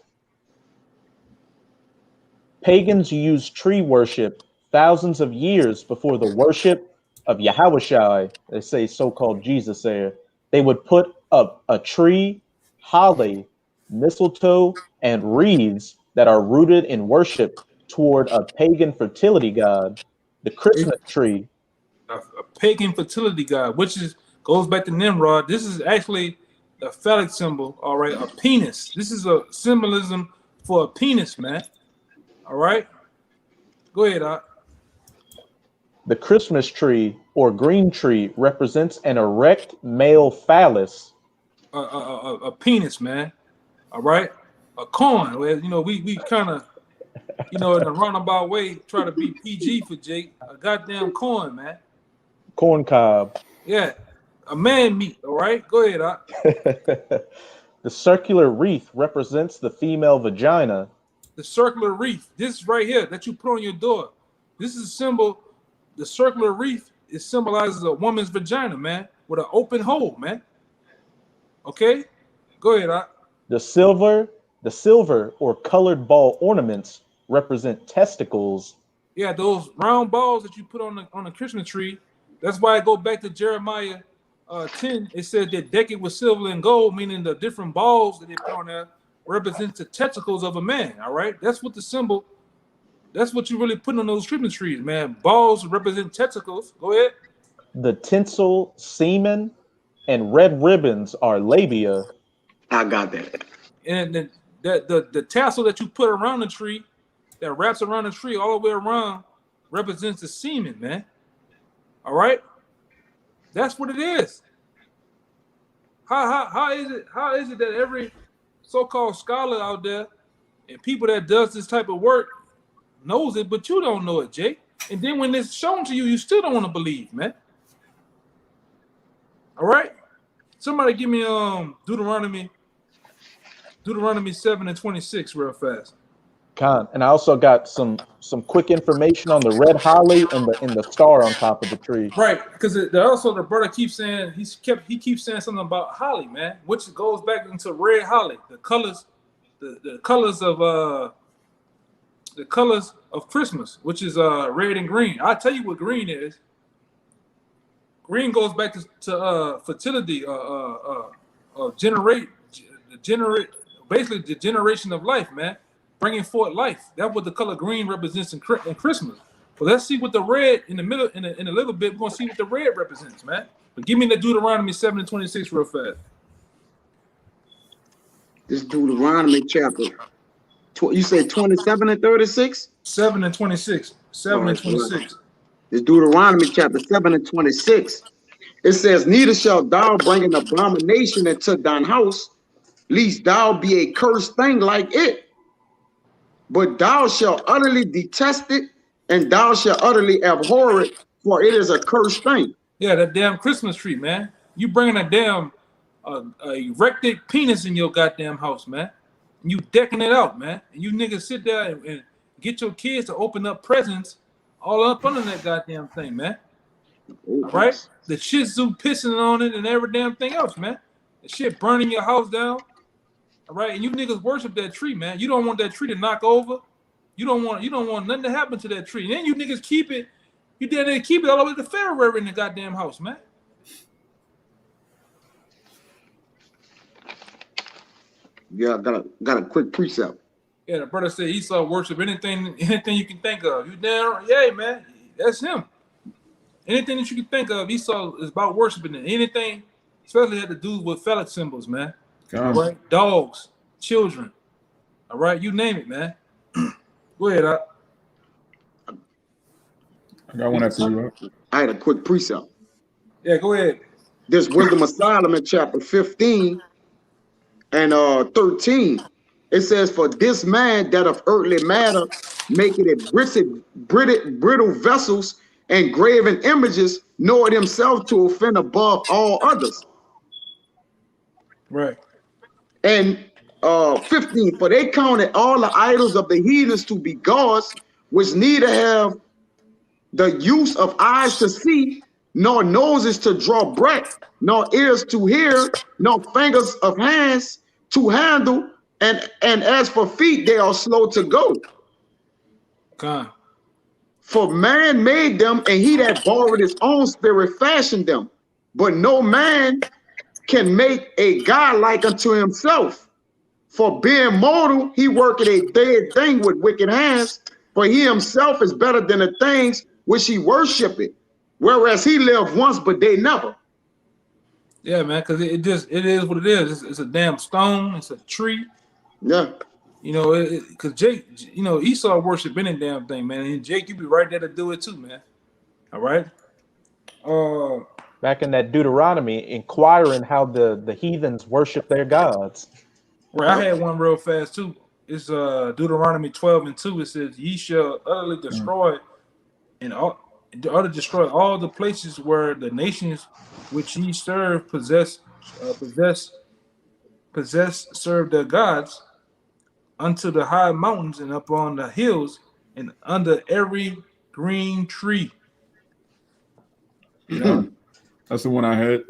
Pagans used tree worship thousands of years before the worship of Yahushua, they say so-called Jesus there. They would put up a tree, holly, mistletoe, and wreaths that are rooted in worship toward a pagan fertility god, the Christmas tree. A pagan fertility god, which goes back to Nimrod. This is actually a phallic symbol, all right, a penis. This is a symbolism for a penis, man. All right? Go ahead, Doc. The Christmas tree or green tree represents an erect male phallus. A penis, man. All right? A corn. Well, you know, we kind of, you know, in a roundabout way, try to be PG for Jake. A goddamn corn, man. Corn cob. Yeah. A man meat, all right? Go ahead, Doc. The circular wreath represents the female vagina. The circular wreath, this right here that you put on your door, this is a symbol. The circular wreath, it symbolizes a woman's vagina, man, with an open hole, man. Okay? Go ahead, Doc. The silver or colored ball ornaments represent testicles. Yeah, those round balls that you put on the Christmas tree. That's why I go back to Jeremiah 10. It said that deck it with silver and gold, meaning the different balls that they put on there represents the testicles of a man. All right, that's what the symbol. That's what you really put on those Christmas trees, man. Balls represent testicles. Go ahead. The tinsel, semen, and red ribbons are labia. I got that. And the tassel that you put around the tree, that wraps around the tree all the way around, represents the semen, man. All right, that's what it is. How is it that every so-called scholar out there and people that does this type of work knows it, but you don't know it, Jake? And then when it's shown to you, you still don't want to believe, man. All right, somebody give me Deuteronomy 7:26 real fast. Con. And I also got some quick information on the red holly and the star on top of the tree. Right, because also the brother keeps saying he keeps saying something about holly, man, which goes back into red holly, the colors of Christmas, which is red and green. I'll tell you what green is. Green goes back to fertility, basically the generation of life, man. Bringing forth life. That's what the color green represents in Christmas. But let's see what the red in the middle in a little bit. We're gonna see what the red represents, man. But give me the Deuteronomy 7:26 real fast. This Deuteronomy chapter. You said 27 and 36? 7 and 26. 7 and 26. This Deuteronomy chapter 7 and 26. It says, neither shalt thou bring an abomination into thine house, lest thou be a cursed thing like it. But thou shalt utterly detest it, and thou shalt utterly abhor it, for it is a cursed thing. Yeah, that damn Christmas tree, man. You bringing a damn erected penis in your goddamn house, man. And you decking it out, man. And you niggas sit there and get your kids to open up presents all up under that goddamn thing, man. All right? The Shih Tzu pissing on it and every damn thing else, man. The shit burning your house down. All right, and you niggas worship that tree, man. You don't want that tree to knock over. You don't want nothing to happen to that tree. And then you niggas keep it. You did keep it all the way to February in the goddamn house, man. Yeah, got a quick precept. Yeah, the brother said Esau worship anything you can think of. You damn, yeah, man, that's him. Anything that you can think of, Esau is about worshiping it. Anything, especially had to do with phallic symbols, man. All right, dogs, children. All right, you name it, man. Go ahead, I got one after you. I had a quick precept. Yeah, go ahead. This Wisdom of Solomon chapter 15 and 13. It says, for this man that of earthly matter making it brittle vessels and graven images, knoweth himself to offend above all others. Right. And 15, for they counted all the idols of the heathens to be gods, which neither have the use of eyes to see, nor noses to draw breath, nor ears to hear, nor fingers of hands to handle, and as for feet, they are slow to go. Come. For man made them, and he that borrowed his own spirit fashioned them. But no man can make a God like unto himself. For being mortal, he worketh a dead thing with wicked hands, for he himself is better than the things which he worshipeth, whereas he lived once, but they never. Yeah, man, because it is what it is. It's a damn stone. It's a tree. Yeah. You know, because Jake, you know, Esau worship any damn thing, man. And Jake, you be right there to do it too, man. All right. Back in that Deuteronomy, inquiring how the heathens worship their gods. Right, I had one real fast too. It's Deuteronomy 12 and 2. It says, "Ye shall utterly destroy destroy all the places where the nations which ye serve serve their gods, unto the high mountains and upon the hills and under every green tree." Yeah, that's the one I had.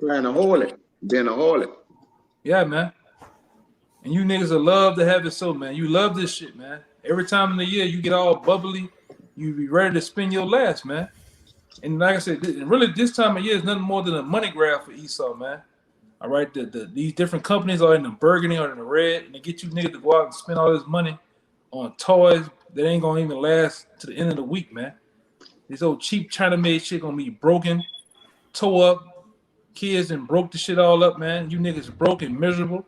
Trying to hold it. Then to hold it. Yeah, man. And you niggas will love to have it so, man. You love this shit, man. Every time in the year you get all bubbly, you be ready to spend your last, man. And like I said, really this time of year is nothing more than a money grab for Esau, man. All right, these different companies are in the burgundy or in the red, and they get you niggas to go out and spend all this money on toys that ain't gonna even last to the end of the week, man. This old cheap China-made shit gonna be broken, toe up, kids and broke the shit all up, man. You niggas broke and miserable.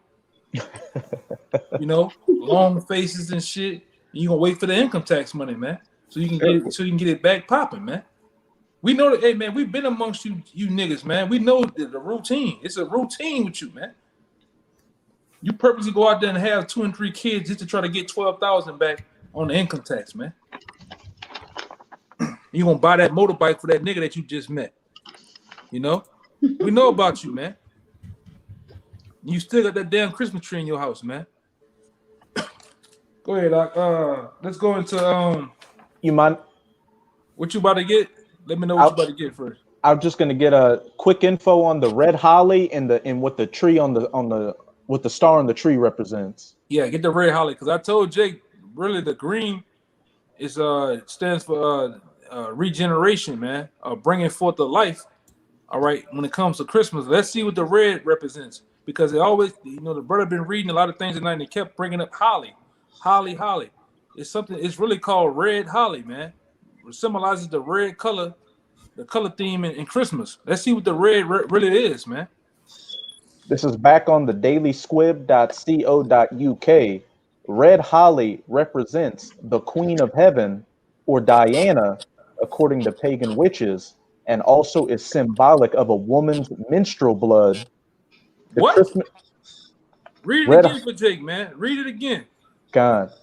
You know, long faces and shit. And you gonna wait for the income tax money, man, so you can get it back popping, man. We know that, hey man, we've been amongst you niggas, man. We know the routine. It's a routine with you, man. You purposely go out there and have 2 and 3 kids just to try to get 12,000 back on the income tax, man. You gonna buy that motorbike for that nigga that you just met. You know? We know about you, man. You still got that damn Christmas tree in your house, man. Go ahead, let's go into You mind? what you about to get? Let me know what you about to get first. I'm just gonna get a quick info on the red holly and what the tree on the what the star on the tree represents. Yeah, get the red holly, because I told Jake really the green is stands for regeneration, man, bringing forth the life. All right, when it comes to Christmas, let's see what the red represents, because they always, you know, the brother been reading a lot of things tonight, and they kept bringing up holly. It's something. It's really called red holly, man. symbolizes the red color, the color theme in Christmas. Let's see what the red really is, man. This is back on the dailysquib.co.uk. Red holly represents the Queen of Heaven, or Diana, according to pagan witches, and also is symbolic of a woman's menstrual blood. The What? Christmas, Read it red, again for Jake, man. Read it again. God.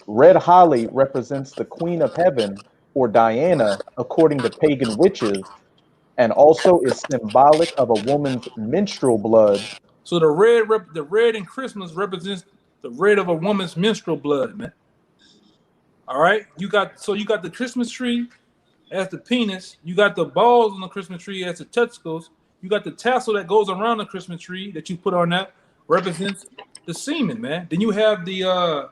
Red holly represents the Queen of Heaven, or Diana, according to pagan witches, and also is symbolic of a woman's menstrual blood. So the red in Christmas represents the red of a woman's menstrual blood, man. All right, you got the Christmas tree as the penis. You got the balls on the Christmas tree as the testicles. You got the tassel that goes around the Christmas tree that you put on that represents the semen, man. Then you have the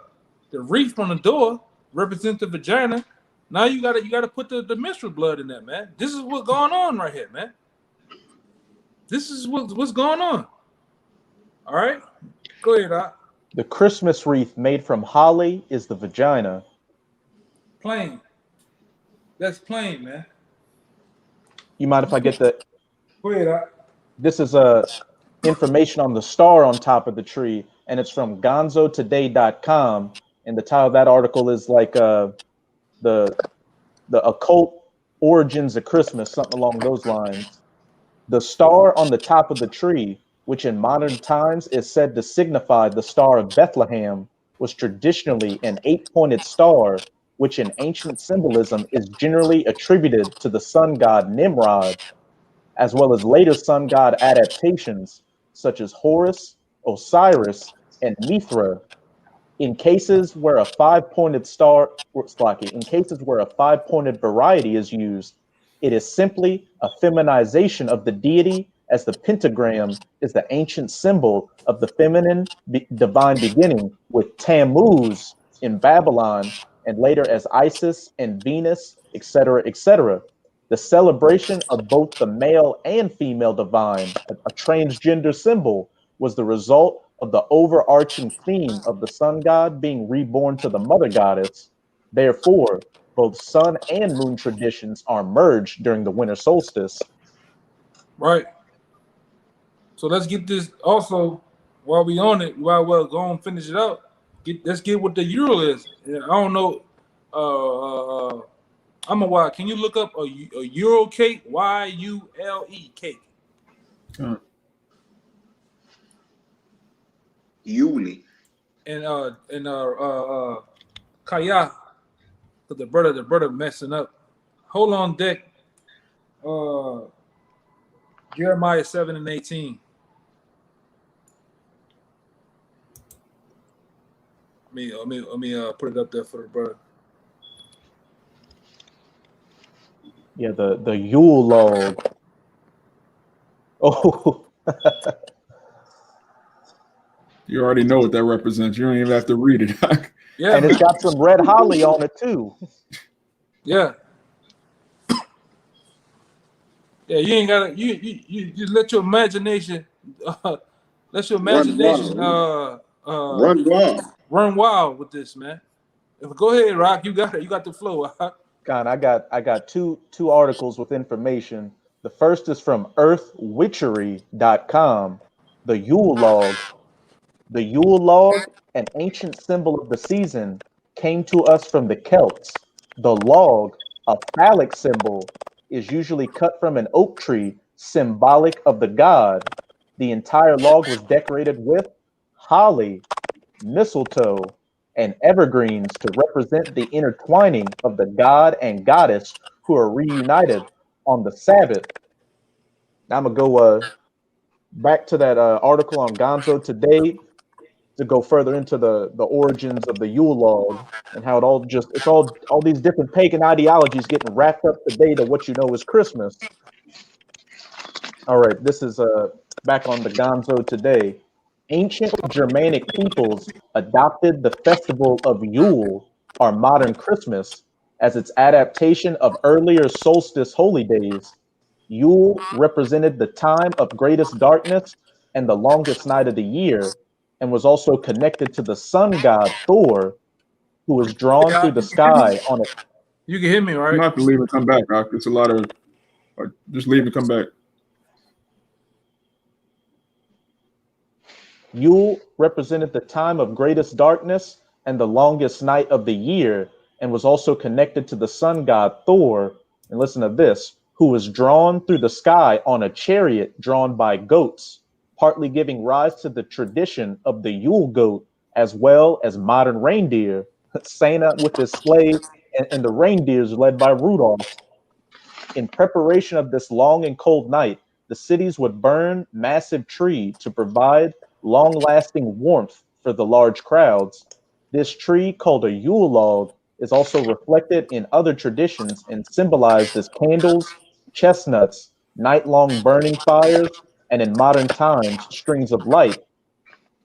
wreath on the door represents the vagina. Now you gotta put the menstrual blood in that, man. This is what's going on right here, man. This is what's going on. All right, go ahead, Doc. The Christmas wreath made from holly is the vagina. Plain. That's plain, man. You mind if I get the? Go ahead, Doc. This is information on the star on top of the tree, and it's from gonzotoday.com. And the title of that article is like the occult origins of Christmas, something along those lines. The star on the top of the tree, which in modern times is said to signify the Star of Bethlehem, was traditionally an 8-pointed star, which in ancient symbolism is generally attributed to the sun god Nimrod, as well as later sun god adaptations such as Horus, Osiris, and Mithra. In cases where a 5-pointed variety is used, it is simply a feminization of the deity, as the pentagram is the ancient symbol of the feminine divine beginning, with Tammuz in Babylon, and later as Isis and Venus, etc., etc. The celebration of both the male and female divine, a transgender symbol, was the result of the overarching theme of the sun god being reborn to the mother goddess. Therefore, both sun and moon traditions are merged during the winter solstice. Right. So let's get this also while we on it. While we're going to finish it out. Let's get what the Ural is. I don't know. I'm a Y. Can you look up a Ural cake? Y-U-L-E cake. Yuli. And Kaya, the brother messing up. Hold on deck. Jeremiah 7:18. Let me put it up there for the brother. Yeah, the Yule log. Oh. You already know what that represents. You don't even have to read it. Yeah, and it's got some red holly on it too. Yeah. Yeah, you ain't gotta you let your imagination run wild with this, man. Go ahead, Rock. You got it. You got the flow. God, I got two articles with information. The first is from earthwitchery.com. The Yule log. The Yule log, an ancient symbol of the season, came to us from the Celts. The log, a phallic symbol, is usually cut from an oak tree, symbolic of the god. The entire log was decorated with holly, mistletoe, and evergreens to represent the intertwining of the god and goddess who are reunited on the Sabbath. Now I'm gonna go back to that article on Gonzo Today to go further into the origins of the Yule log and how all these different pagan ideologies getting wrapped up today to what you know is Christmas. All right, this is back on the Gonzo Today. Ancient Germanic peoples adopted the festival of Yule, or modern Christmas, as its adaptation of earlier solstice holy days. Yule represented the time of greatest darkness and the longest night of the year, and was also connected to the sun god Thor, who was drawn through the sky on it. You can hear me, You right? don't have to leave and come back, Doc. It's a lot of just leave and come back. Yule represented the time of greatest darkness and the longest night of the year, and was also connected to the sun god Thor. And listen to this, who was drawn through the sky on a chariot drawn by goats, partly giving rise to the tradition of the Yule goat, as well as modern reindeer, Santa with his sleigh, and the reindeers led by Rudolph. In preparation of this long and cold night, the cities would burn massive tree to provide long-lasting warmth for the large crowds. This tree, called a Yule log, is also reflected in other traditions and symbolized as candles, chestnuts, night-long burning fires, and in modern times, strings of light.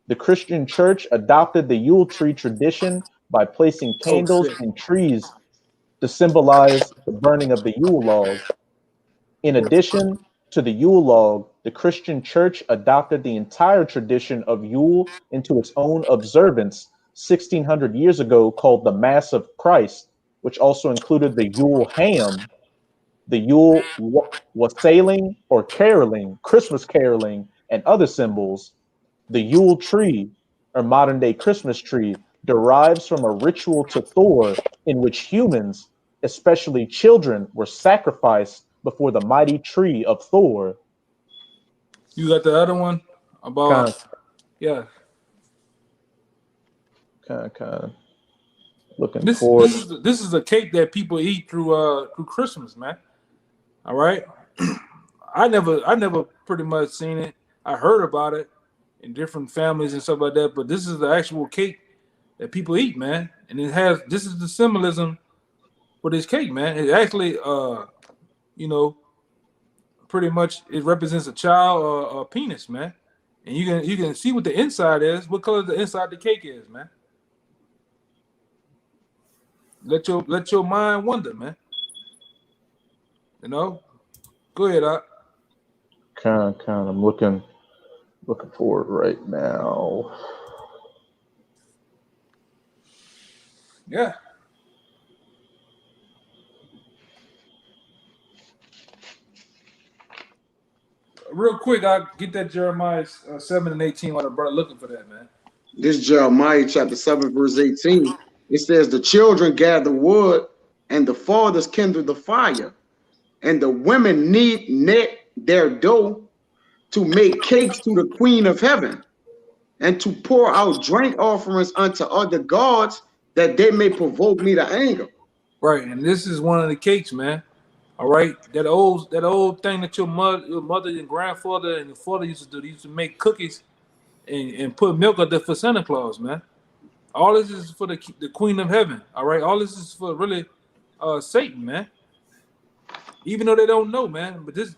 The Christian church adopted the Yule tree tradition by placing Oh candles shit. and trees to symbolize the burning of the Yule log. In addition to the Yule log, the Christian church adopted the entire tradition of Yule into its own observance 1600 years ago, called the Mass of Christ, which also included the Yule ham, the Yule wassailing or caroling, Christmas caroling, and other symbols. The Yule tree, or modern day Christmas tree, derives from a ritual to Thor in which humans, especially children, were sacrificed before the mighty tree of Thor. You got the other one Kind about yeah. of looking This for this is this is a cake that people eat through Christmas, man. All right. I never pretty much seen it. I heard about it in different families and stuff like that, but this is the actual cake that people eat, man. And this is the symbolism for this cake, man. It actually you know, pretty much it represents a child or a penis, man. And you can see what the inside is, what color the inside of the cake is, man. Let your mind wonder, man. You know? Go ahead, Doc. I'm looking for it right now. Yeah. Real quick, I'll get that Jeremiah 7 and 18 while the brother looking for that, man. This Jeremiah chapter 7, verse 18. It says, the children gather wood, and the fathers kindle the fire, and the women knit their dough to make cakes to the queen of heaven, and to pour out drink offerings unto other gods, that they may provoke me to anger. Right, and this is one of the cakes, man. All right, that old thing that your mother and grandfather and the father used to do. They used to make cookies and put milk up there for Santa Claus, man. All this is for the Queen of Heaven. All right, all this is for really Satan, man. Even though they don't know, man, but this,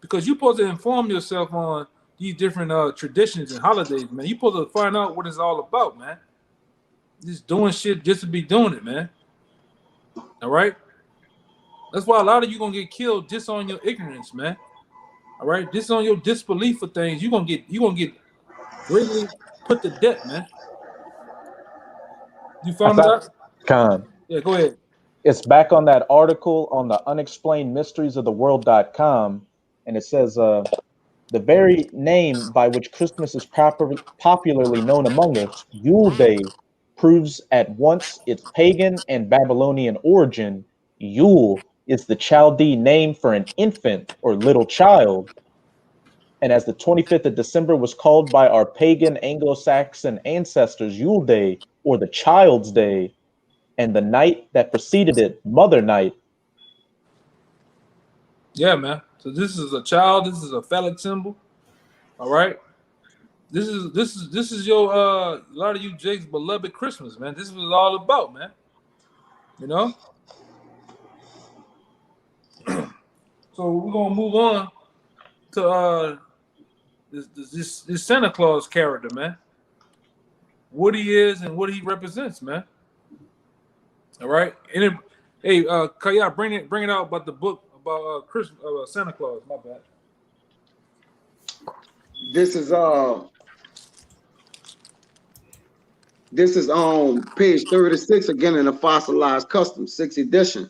because you're supposed to inform yourself on these different traditions and holidays, man. You're supposed to find out what it's all about, man. Just doing shit just to be doing it, man. All right. That's why a lot of you gonna get killed just on your ignorance, man. All right, just on your disbelief for things, you're gonna get greatly put to death, man. You found it out? Con. Yeah, go ahead. It's back on that article on the unexplained mysteries of the world.com, and it says the very name by which Christmas is popularly known among us, Yule Day, proves at once its pagan and Babylonian origin. Yule is the Chaldee name for an infant or little child. And as the 25th of December was called by our pagan Anglo-Saxon ancestors Yule Day, or the Child's Day, and the night that preceded it, Mother Night. Yeah, man. So this is a child. This is a phallic symbol. All right. This is your a lot of you Jake's beloved Christmas, man. This is what it's all about, man. You know. So we're gonna move on to this Santa Claus character, man. What he is and what he represents, man. All right. And hey, Kaya, bring it out about the book about Santa Claus. My bad. This is This is on page 36 again in the Fossilized Customs, 6th edition.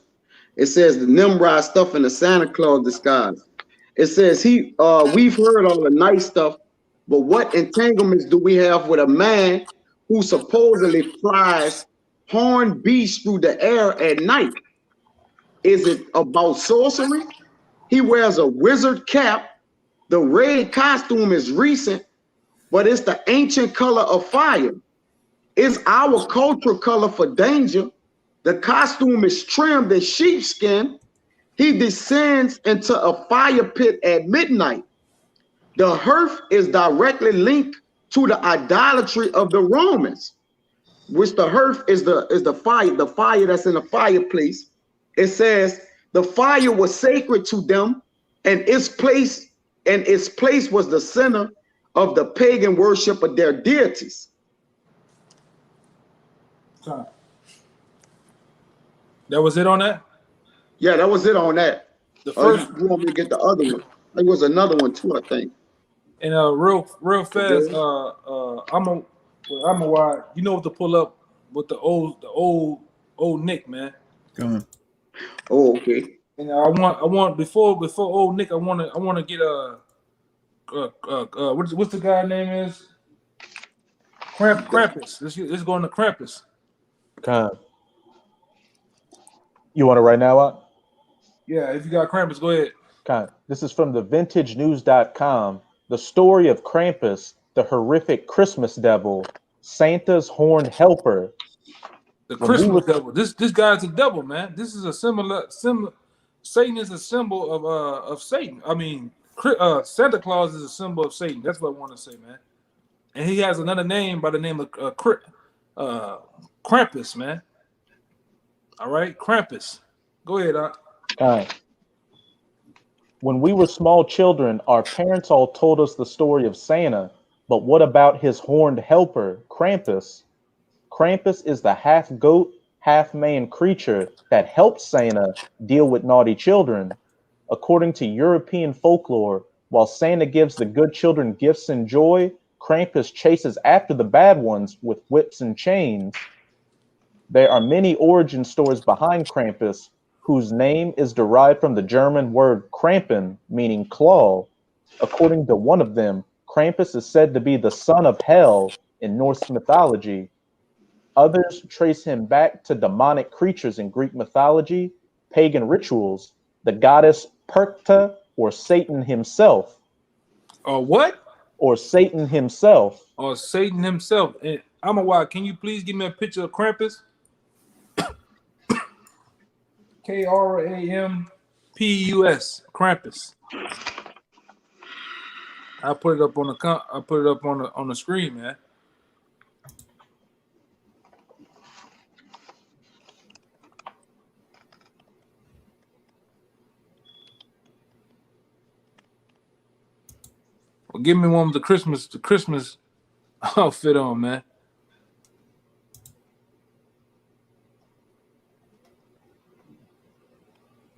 It says the Nimrod stuff in the Santa Claus disguise. It says we've heard all the nice stuff, but what entanglements do we have with a man who supposedly flies horned beasts through the air at night? Is it about sorcery? He wears a wizard cap. The red costume is recent, but it's the ancient color of fire. It's our cultural color for danger. The costume is trimmed in sheepskin. He descends into a fire pit at midnight. The hearth is directly linked to the idolatry of the Romans, which the hearth is the fire that's in the fireplace. It says the fire was sacred to them, and its place was the center of the pagan worship of their deities. That was it on that? Yeah, that was it on that. The first, you want me to get the other one? There was another one too, I think. and real fast, I'm a wide. You know what to pull up with the old Nick, man. Go on. Oh, okay. And I want before old Nick, I want to get what's the guy name is? Krampus. Let's go into Krampus. You want it right now, Ott? Yeah, if you got Krampus, go ahead. This is from the vintagenews.com. The story of Krampus, the horrific Christmas devil, Santa's horned helper. The Christmas devil. This guy's a devil, man. This is a similar. Satan is a symbol of Satan. I mean, Santa Claus is a symbol of Satan. That's what I want to say, man. And he has another name by the name of Krampus, man. All right, Krampus. Go ahead, Ott. When we were small children, our parents all told us the story of Santa, but what about his horned helper, Krampus? Krampus is the half-goat, half-man creature that helps Santa deal with naughty children. According to European folklore, while Santa gives the good children gifts and joy, Krampus chases after the bad ones with whips and chains. There are many origin stories behind Krampus, whose name is derived from the German word Krampen, meaning claw. According to one of them, Krampus is said to be the son of hell in Norse mythology. Others trace him back to demonic creatures in Greek mythology, pagan rituals, the goddess Perkta, or Satan himself. What? Or Satan himself. Or Satan himself. And I'm a wild. Can you please give me a picture of Krampus? Krampus. Krampus. I put it up on the screen, man. Well, give me one with the Christmas outfit on, man.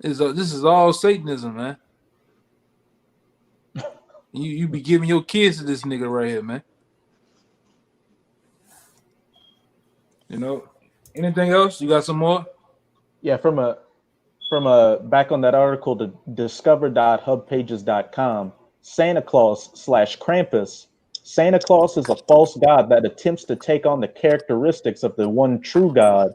This is all Satanism, man. You be giving your kids to this nigga right here, man. You know, anything else? You got some more? Yeah, from a back on that article to discover.hubpages.com, Santa Claus / Krampus. Santa Claus is a false god that attempts to take on the characteristics of the one true God.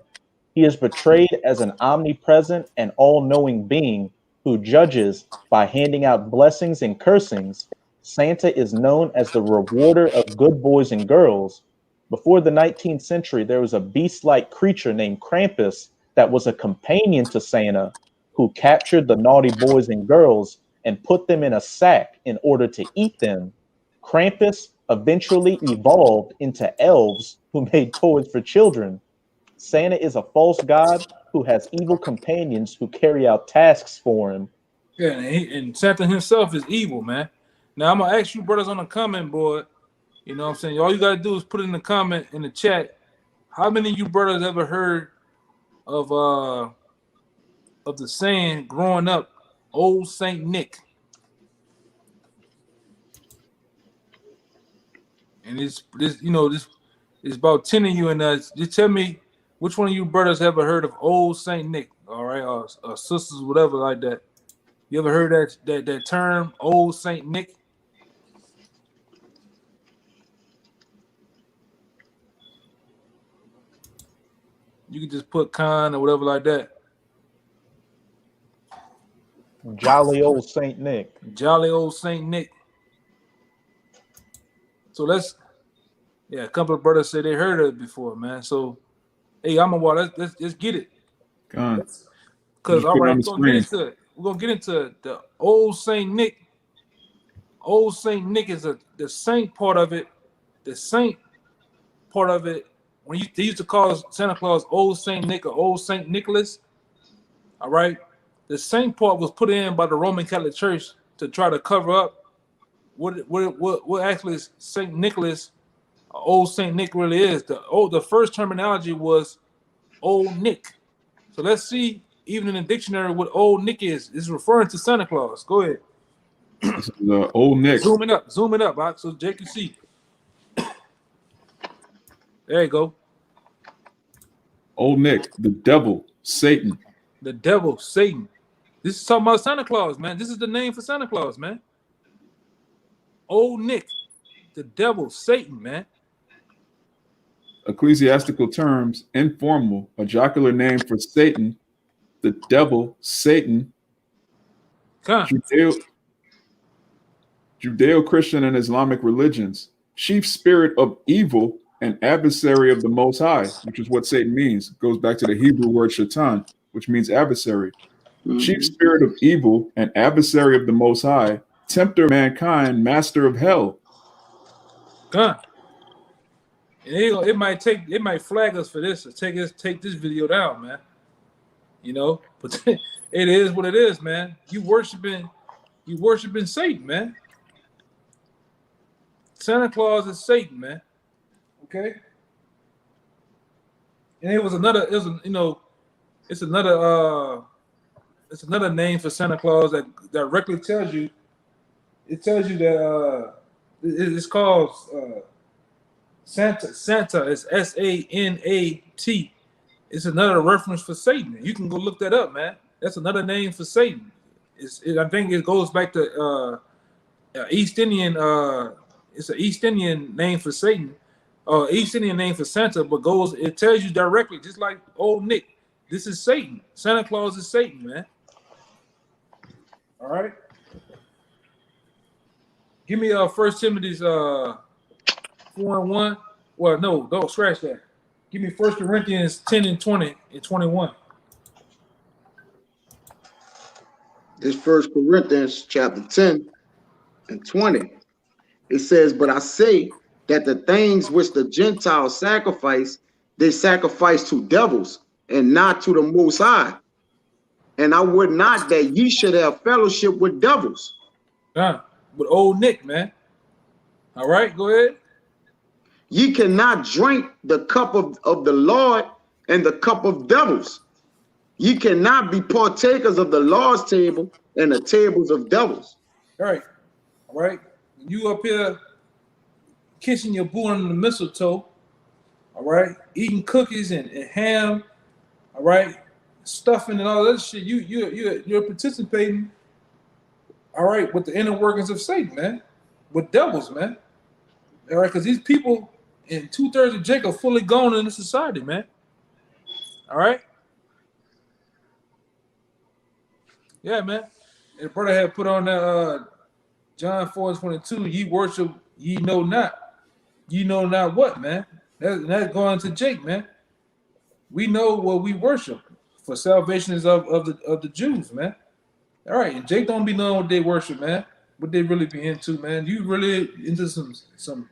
He is portrayed as an omnipresent and all-knowing being who judges by handing out blessings and cursings. Santa is known as the rewarder of good boys and girls. Before the 19th century, there was a beast-like creature named Krampus that was a companion to Santa who captured the naughty boys and girls and put them in a sack in order to eat them. Krampus eventually evolved into elves who made toys for children. Santa is a false god who has evil companions who carry out tasks for him. Yeah, and Santa himself is evil, man. Now, I'm going to ask you brothers on the comment board, you know what I'm saying? All you got to do is put in the comment in the chat, how many of you brothers ever heard of the saying growing up, Old Saint Nick? And this It's about 10 of you in there. Just tell me which one of you brothers ever heard of Old Saint Nick, all right, or sisters, whatever like that. You ever heard that term, Old Saint Nick? You can just put Khan or whatever like that. Jolly old Saint Nick. Jolly old Saint Nick. So a couple of brothers say they heard of it before, man. So, hey, I'm let's get it. Gone. Because all right, We're gonna get into the Old Saint Nick. Old Saint Nick is the saint part of it. The saint part of it. When they used to call Santa Claus Old Saint Nick or Old Saint Nicholas. All right. The saint part was put in by the Roman Catholic Church to try to cover up what actually is Saint Nicholas, Old Saint Nick really is. The first terminology was Old Nick. So let's see, even in the dictionary, what Old Nick is. It's referring to Santa Claus. Go ahead. This is Old Nick. Zoom it up, so Jake can see. There you go. Old Nick, the devil, Satan. The devil, Satan. This is talking about Santa Claus, man. This is the name for Santa Claus, man. Old Nick, the devil, Satan, man. Ecclesiastical terms, informal, a jocular name for Satan, the devil, Satan. Judeo-Christian and Islamic religions, chief spirit of evil and adversary of the Most High, which is what Satan means. It goes back to the Hebrew word shaitan, which means adversary. Chief spirit of evil and adversary of the Most High, tempter of mankind, master of hell. And it might flag us for this, or take this video down, man. You know, but it is what it is, man. You worshiping Satan, man. Santa Claus is Satan, man. Okay. And it's another name for Santa Claus that directly tells you. It tells you that it's called Santa. Santa is SANAT. It's another reference for Satan. You can go look that up, man. That's another name for Satan. I think it goes back to East Indian. It's an East Indian name for Satan, East Indian name for Santa, but it tells you directly, just like Old Nick. This is Satan. Santa Claus is Satan, man. All right. Give me 1 Timothy's 4:1. Well, no, don't scratch that. Give me 1 Corinthians 10 and 20 and 21. This 1 Corinthians chapter 10 and 20. It says, but I say that the things which the Gentiles sacrifice, they sacrifice to devils and not to the Most High. And I would not that ye should have fellowship with devils. With Old Nick, man. All right, go ahead. Ye cannot drink the cup of the Lord and the cup of devils. Ye cannot be partakers of the Lord's table and the tables of devils. All right. All right. You up here kissing your boo under the mistletoe, all right, eating cookies and ham, all right, stuffing and all that shit. You're participating, all right, with the inner workings of Satan, man, with devils, man. All right, because these people in 2/3 of Jacob fully gone in the society, man. All right. Yeah, man. And the brother had put on that John 4:22, ye worship, ye know not. Ye know not what, man. That's going to Jake, man. We know what we worship, for salvation is of the Jews, man. All right, and Jake don't be knowing what they worship, man. What they really be into, man. You really into some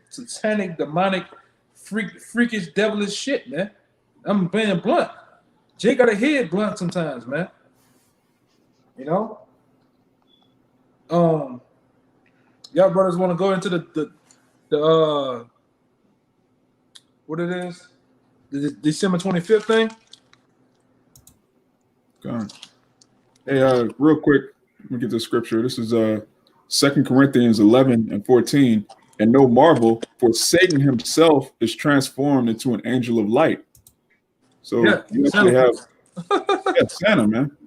satanic, demonic, freakish, devilish shit, man. I'm being blunt. Jake got a head blunt sometimes, man. You know? Y'all brothers want to go into the what it is? The December 25th thing? Gone. Hey, real quick, let me get the scripture. This is 2 Corinthians 11 and 14. And no marvel, for Satan himself is transformed into an angel of light. So Yeah, you actually Santa have Santa, man.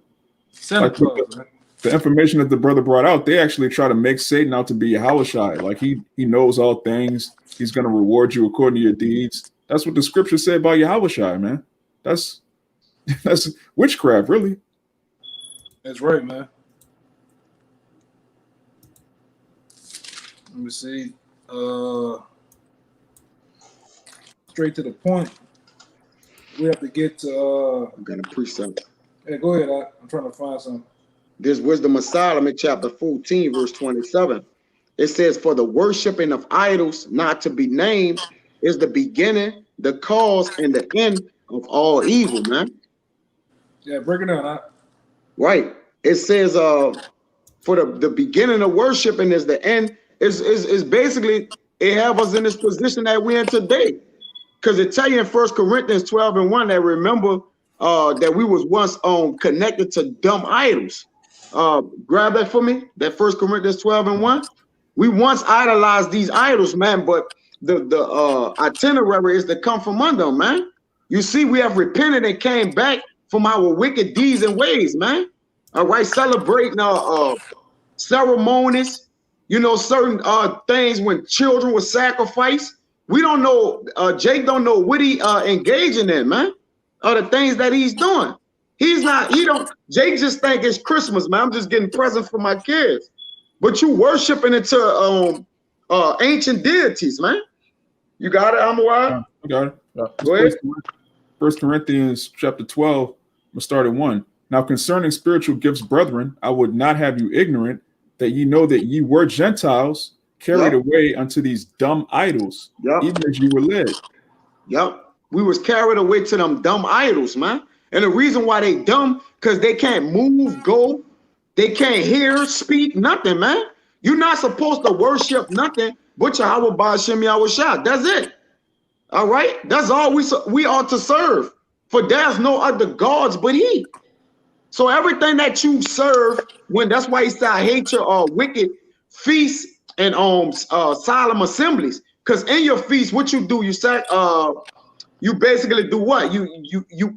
Santa Like Claus, man. the information that the brother brought out, they actually try to make Satan out to be Yahushua. Like he knows all things. He's going to reward you according to your deeds. That's what the scriptures say about Yahushua, man. That's witchcraft, really. That's right, man. Let me see. Straight to the point. We have to get to. I'm gonna preach something. Hey, go ahead. I'm trying to find something. This Wisdom of Solomon, chapter 14, verse 27. It says, "For the worshiping of idols not to be named is the beginning, the cause, and the end of all evil," man. Yeah, break it down. Huh? Right. It says, for the beginning of worshiping is the end. Is basically it have us in this position that we're in today. Because it tell you in 1 Corinthians 12:1 that remember that we was once connected to dumb idols. Grab that for me. That 1 Corinthians 12:1. We once idolized these idols, man, but the itinerary is to come from under them, man. You see, we have repented and came back from our wicked deeds and ways, man. All right, celebrating ceremonies, certain things when children were sacrificed. We don't know, Jake don't know what he engaging in, man. The things that he's doing. Jake just think it's Christmas, man. I'm just getting presents for my kids. But you worshiping into ancient deities, man. You got it, Amawai? I got it. Go ahead. 1 Corinthians chapter 12, we'll start at 1. Now concerning spiritual gifts, brethren, I would not have you ignorant that ye know that ye were Gentiles, carried away unto these dumb idols, even as you were led. Yep. We was carried away to them dumb idols, man. And the reason why they dumb, because they can't move, go, they can't hear, speak, nothing, man. You're not supposed to worship nothing but Yahweh Ba'ashem Yahushua. That's it. All right? That's all we ought to serve. For there's no other gods but he. So everything that you serve, that's why he said, I hate your wicked feasts and solemn assemblies. Because in your feast, what you do, you basically do what? You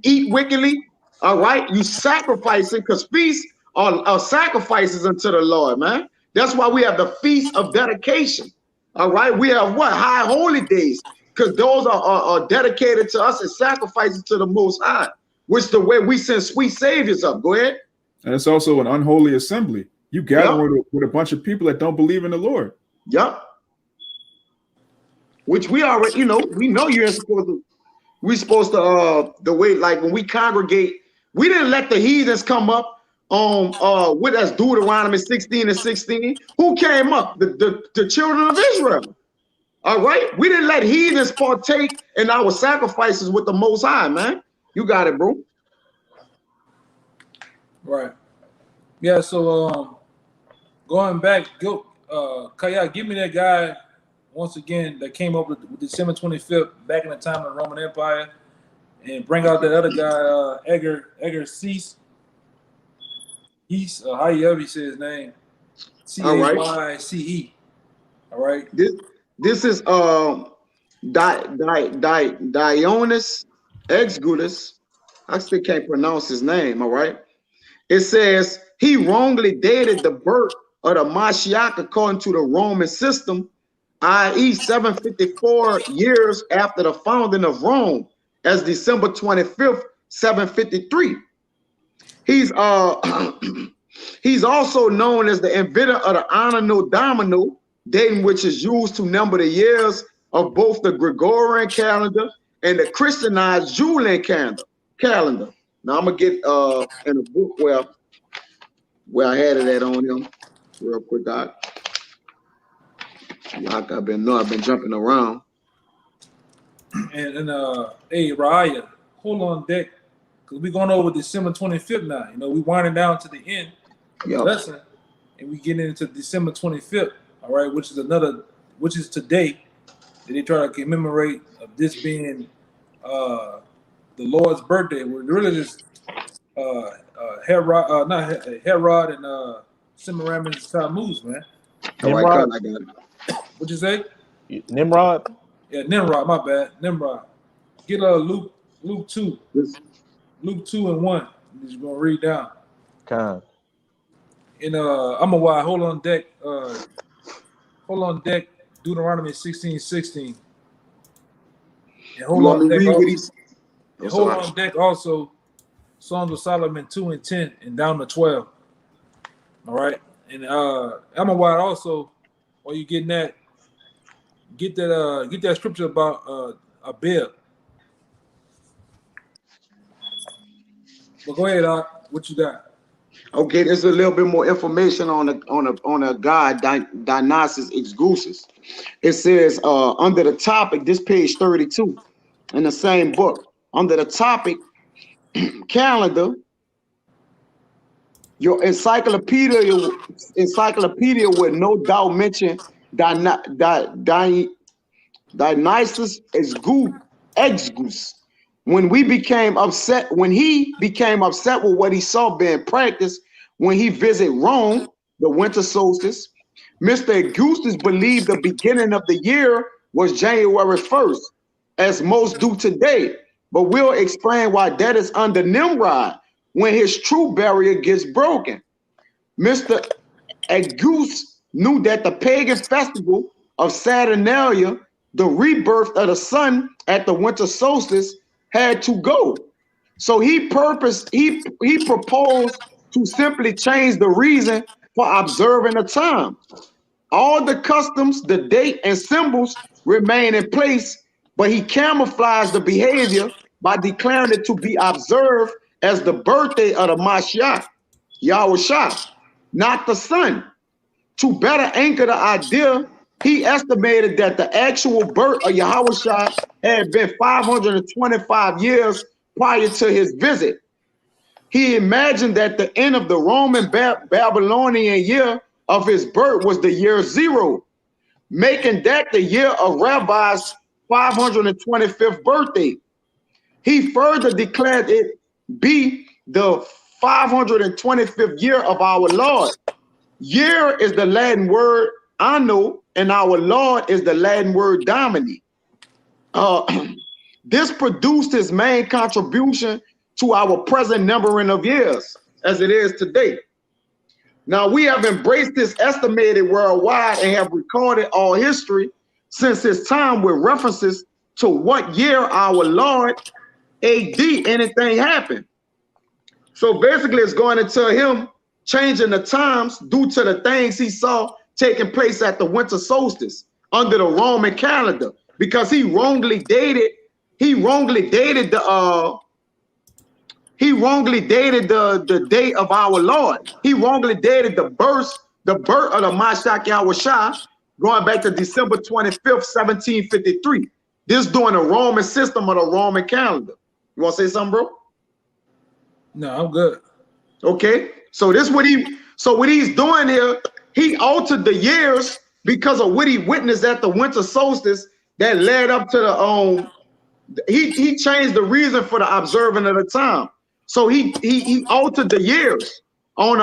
eat wickedly, all right? You sacrifice it, because feasts are sacrifices unto the Lord, man. That's why we have the Feast of Dedication, all right? We have what? High holy days, because those are dedicated to us as sacrifices to the Most High, which the way we send sweet saviors up. Go ahead. And it's also an unholy assembly. You gather with a bunch of people that don't believe in the Lord. Yep. Which we already, we know you're supposed to. We're supposed to the way, like when we congregate, we didn't let the heathens come up with us. Deuteronomy 16:16. Who came up? The children of Israel. All right. We didn't let heathens partake in our sacrifices with the Most High, man. You got it, bro. Right. Yeah. So going back, Kaya, give me that guy once again that came up with December 25th back in the time of the Roman Empire, and bring out that other guy, Edgar Cease. He's however you say his name. C-A-Y-C-E. All right. This is Dionys Exiguus. I still can't pronounce his name. All right. It says he wrongly dated the birth of the Mashiach according to the Roman system, i.e. 754 years after the founding of Rome, as December 25th, 753. He's also known as the inventor of the Anno Domini, dating which is used to number the years of both the Gregorian calendar and the Christianized Julian calendar. Now I'm gonna get in a book where I had it at on him real quick, Doc. Like I've been jumping around. And hey, Raya, hold on deck, because we're going over December 25th now. We winding down to the end of the lesson, and we getting into December 25th, all right, which is today, that they try to commemorate of this being the Lord's birthday. We're really just Herod and Semiramis Tammuz, man. All right, I got it. What'd you say? Nimrod. Yeah, Nimrod. My bad, Nimrod. Get Luke 2, Luke 2:1. I'm just gonna read down. Con. And I'm a wide. Hold on deck. Deuteronomy 16:16. And hold on deck. Hold on deck also. Songs of Solomon 2:10 and down to 12. All right. And I'm a wide also. While you getting that, get that scripture about Abel. But go ahead, what you got? Okay, there's a little bit more information on a god Dionysus Exgusus. It says under the topic, this page 32 in the same book, under the topic calendar, your encyclopedia would no doubt mention Dionysus Exgusus. When he became upset with what he saw being practiced when he visited Rome, the winter solstice, Mr. Augustus believed the beginning of the year was January 1st, as most do today. But we'll explain why that is under Nimrod when his true barrier gets broken. Mr. Augustus knew that the pagan festival of Saturnalia, the rebirth of the sun at the winter solstice, had to go. So he proposed to simply change the reason for observing the time. All the customs, the date, and symbols remain in place, but he camouflaged the behavior by declaring it to be observed as the birthday of the Mashiach, Yahushua, not the sun. To better anchor the idea, he estimated that the actual birth of Yahushua had been 525 years prior to his visit. He imagined that the end of the Roman Babylonian year of his birth was the year 0, making that the year of Rabbi's 525th birthday. He further declared it be the 525th year of our Lord. Year is the Latin word anno, and our Lord is the Latin word domini. This produced his main contribution to our present numbering of years, as it is today. Now, we have embraced this estimated worldwide and have recorded all history since his time with references to what year our Lord AD anything happened. So basically, it's going to tell him changing the times due to the things he saw taking place at the winter solstice under the Roman calendar, because he wrongly dated the day of our Lord. He wrongly dated the birth of the Mashiach Yahushua going back to December 25th, 1753. This during the Roman system of the Roman calendar. You want to say something, bro? No, I'm good. Okay, so what he's doing here, he altered the years because of what he witnessed at the winter solstice that led up to the he changed the reason for the observing of the time. So he altered the years on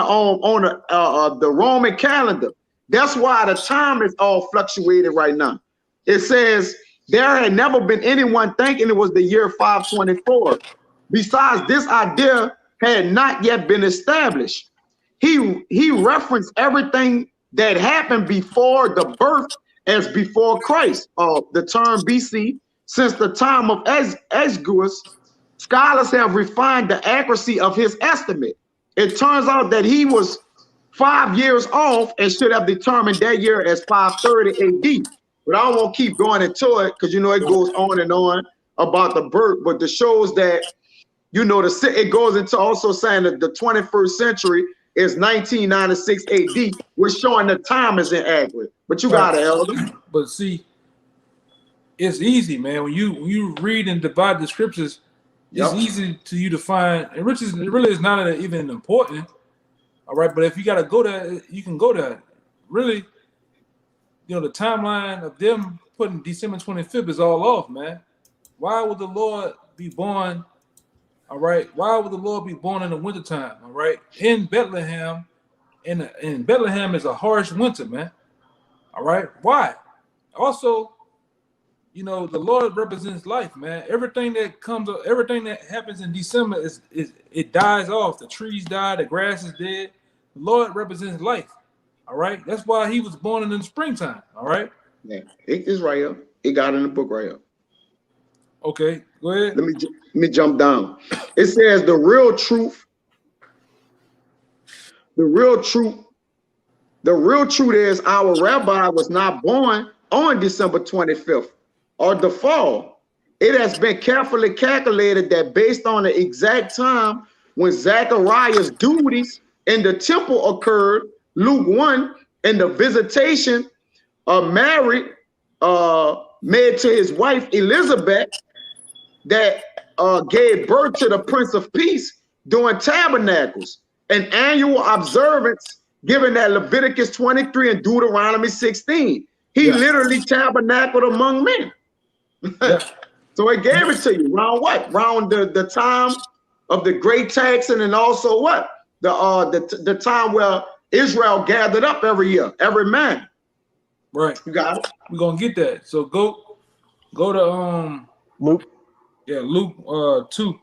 the Roman calendar. That's why the time is all fluctuated right now. It says there had never been anyone thinking it was the year 524. Besides, this idea had not yet been established. He referenced everything that happened before the birth as before Christ. The term BC, since the time of Exgusus, scholars have refined the accuracy of his estimate. It turns out that he was 5 years off and should have determined that year as 530 AD. But I don't want to keep going into it because it goes on and on about the birth. But it shows that it goes into also saying that the 21st century is 1996 AD. We're showing the time is inaccurate. But you got it, Elder. But see, it's easy, man. When you read and divide the scriptures, it's easy to you to find. And riches really is not even important. All right, but if you got to go there, you can go there. Really, the timeline of them putting December 25th is all off, man. Why would the Lord be born? All right. Why would the Lord be born in the wintertime? All right. In Bethlehem, in Bethlehem is a harsh winter, man. All right. Why? Also, you know, the Lord represents life, man. Everything that happens in December is it dies off. The trees die, the grass is dead. The Lord represents life. All right. That's why he was born in the springtime. All right. Yeah, it's right here. It got in the book right here. Okay, go ahead. Let me jump down. It says the real truth is our rabbi was not born on December 25th or the fall. It has been carefully calculated that based on the exact time when Zechariah's duties in the temple occurred, Luke 1, and the visitation of Mary made to his wife Elizabeth that gave birth to the Prince of Peace during tabernacles, an annual observance given at Leviticus 23 and Deuteronomy 16. He literally tabernacled among men. So it gave it to you. Round what? Round the time of the great taxing, and also what? The time where Israel gathered up every year, every man. Right. You got it. We're gonna get that. So go to Luke. Yeah, Luke 2.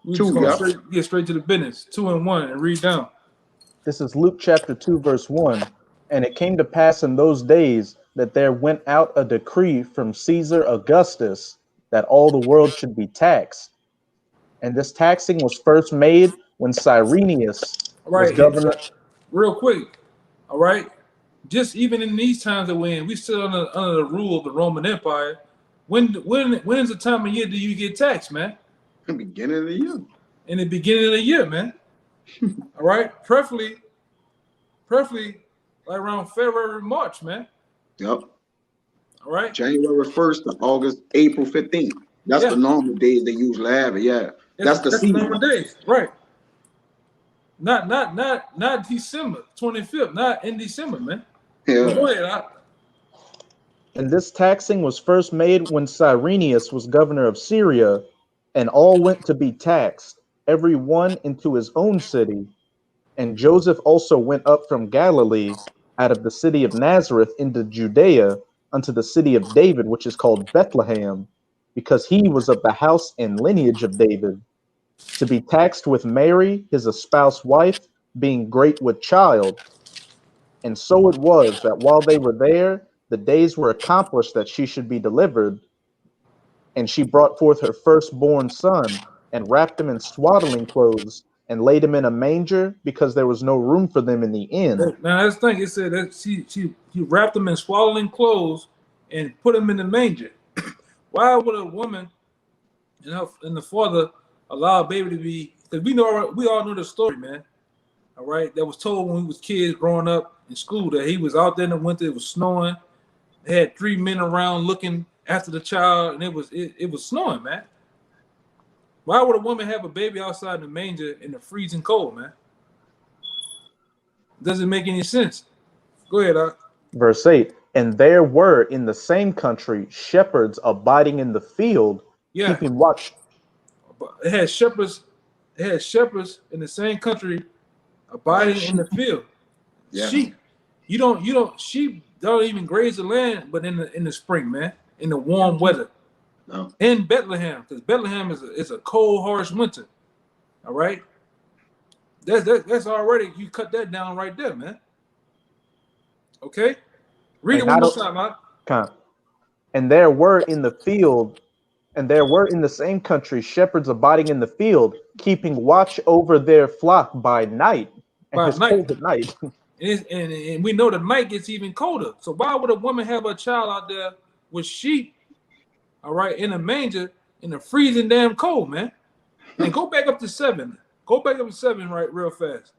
We 2, just gonna get straight to the business. 2 and 1 and read down. This is Luke chapter 2, verse 1. And it came to pass in those days that there went out a decree from Caesar Augustus that all the world should be taxed. And this taxing was first made when Cyrenius was governor. Real quick, all right. Just even in these times that we're in, we still under the rule of the Roman Empire. When is the time of year do you get taxed, man? The beginning of the year. In the beginning of the year, man. All right, preferably like around February, March, man. Yep. All right. January 1st to April 15th. That's the normal days they usually have it. Yeah. That's the normal days, right? Not December 25th, not in December, man. Yeah. Go ahead, And this taxing was first made when Cyrenius was governor of Syria, and all went to be taxed, every one into his own city. And Joseph also went up from Galilee, out of the city of Nazareth into Judea, unto the city of David, which is called Bethlehem, because he was of the house and lineage of David, to be taxed with Mary, his espoused wife, being great with child. And so it was that while they were there, the days were accomplished that she should be delivered. And she brought forth her firstborn son, and wrapped him in swaddling clothes, and laid him in a manger, because there was no room for them in the inn. Now that's the thing. It said that she wrapped him in swaddling clothes and put him in the manger. Why would a woman and the father allow a baby to be? Because we all know the story, man. All right, that was told when we was kids growing up in school that he was out there in the winter. It was snowing. They had 3 men around looking after the child, and it was snowing, man. Why would a woman have a baby outside in the manger in the freezing cold, man? Doesn't make any sense. Go ahead, Doc. Verse 8, and there were in the same country shepherds abiding in the field, keeping watch. It had shepherds in the same country abiding in the field. Yeah. Sheep. Sheep don't even graze the land, but in the spring, man, in the warm weather. No. In Bethlehem, because Bethlehem is a cold, harsh winter. All right. That's already, you cut that down right there, man. Okay. Read it one more time, Mike. And there were in the field, and there were in the same country shepherds abiding in the field, keeping watch over their flock by night. And it's cold at night. And we know the night gets even colder. So why would a woman have a child out there with sheep, all right, in a manger in the freezing damn cold, man? And go back up to 7. Go back up to 7 right real fast.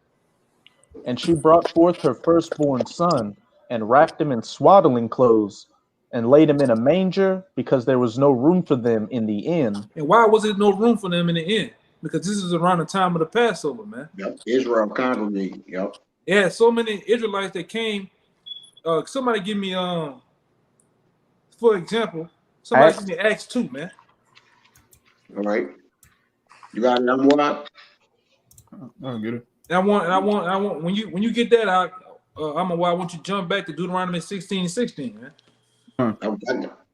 And she brought forth her firstborn son, and wrapped him in swaddling clothes, and laid him in a manger, because there was no room for them in the inn. And why was there no room for them in the inn? Because this is around the time of the Passover, man. Yep. Israel congregated. Yep. Yeah, so many Israelites that came. Somebody give me for example, somebody give me Acts 2, man. All right. You got another one? I'll get it. And I want when you get that out, I want you to jump back to Deuteronomy 16:16, man.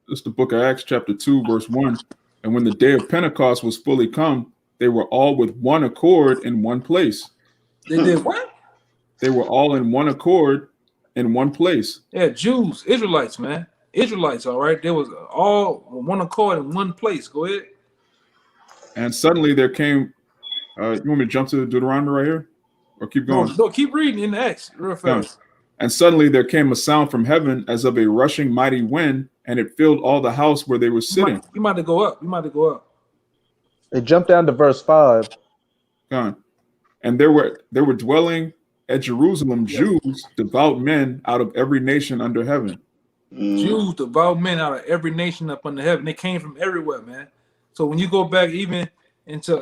It's the book of Acts, chapter 2, verse 1. And when the day of Pentecost was fully come, they were all with one accord in one place. They did what? They were all in one accord in one place. Yeah, Jews, Israelites, man. Israelites, all right. There was all one accord in one place. Go ahead. And suddenly there came, you want me to jump to Deuteronomy right here? Or keep going? No, keep reading in the Acts real fast. And suddenly there came a sound from heaven as of a rushing mighty wind, and it filled all the house where they were sitting. You might have to go up. You might have to go up. They jump down to verse 5. Gone. And there were dwelling at Jerusalem Jews, devout men out of every nation under heaven. Jews, devout men out of every nation up under heaven. They came from everywhere, man. So when you go back even into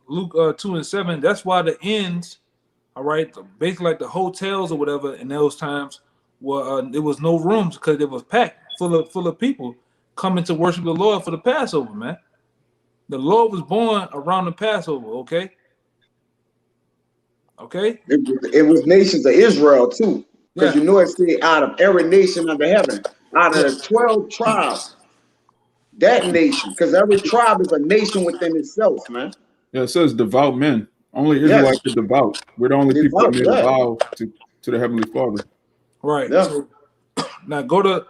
Luke 2 and 7, that's why the inns, all right, basically like the hotels or whatever in those times, were there was no rooms because it was packed full of people coming to worship the Lord for the Passover, man. The Lord was born around the Passover, okay? Okay? It was nations of Israel too. Because you know it said out of every nation under heaven, out of the 12 tribes, that nation, because every tribe is a nation within itself, man. Yeah, it says devout men. Only Israelites are devout. We're the only people that made a vow to the Heavenly Father. Right. Yeah. So, now go to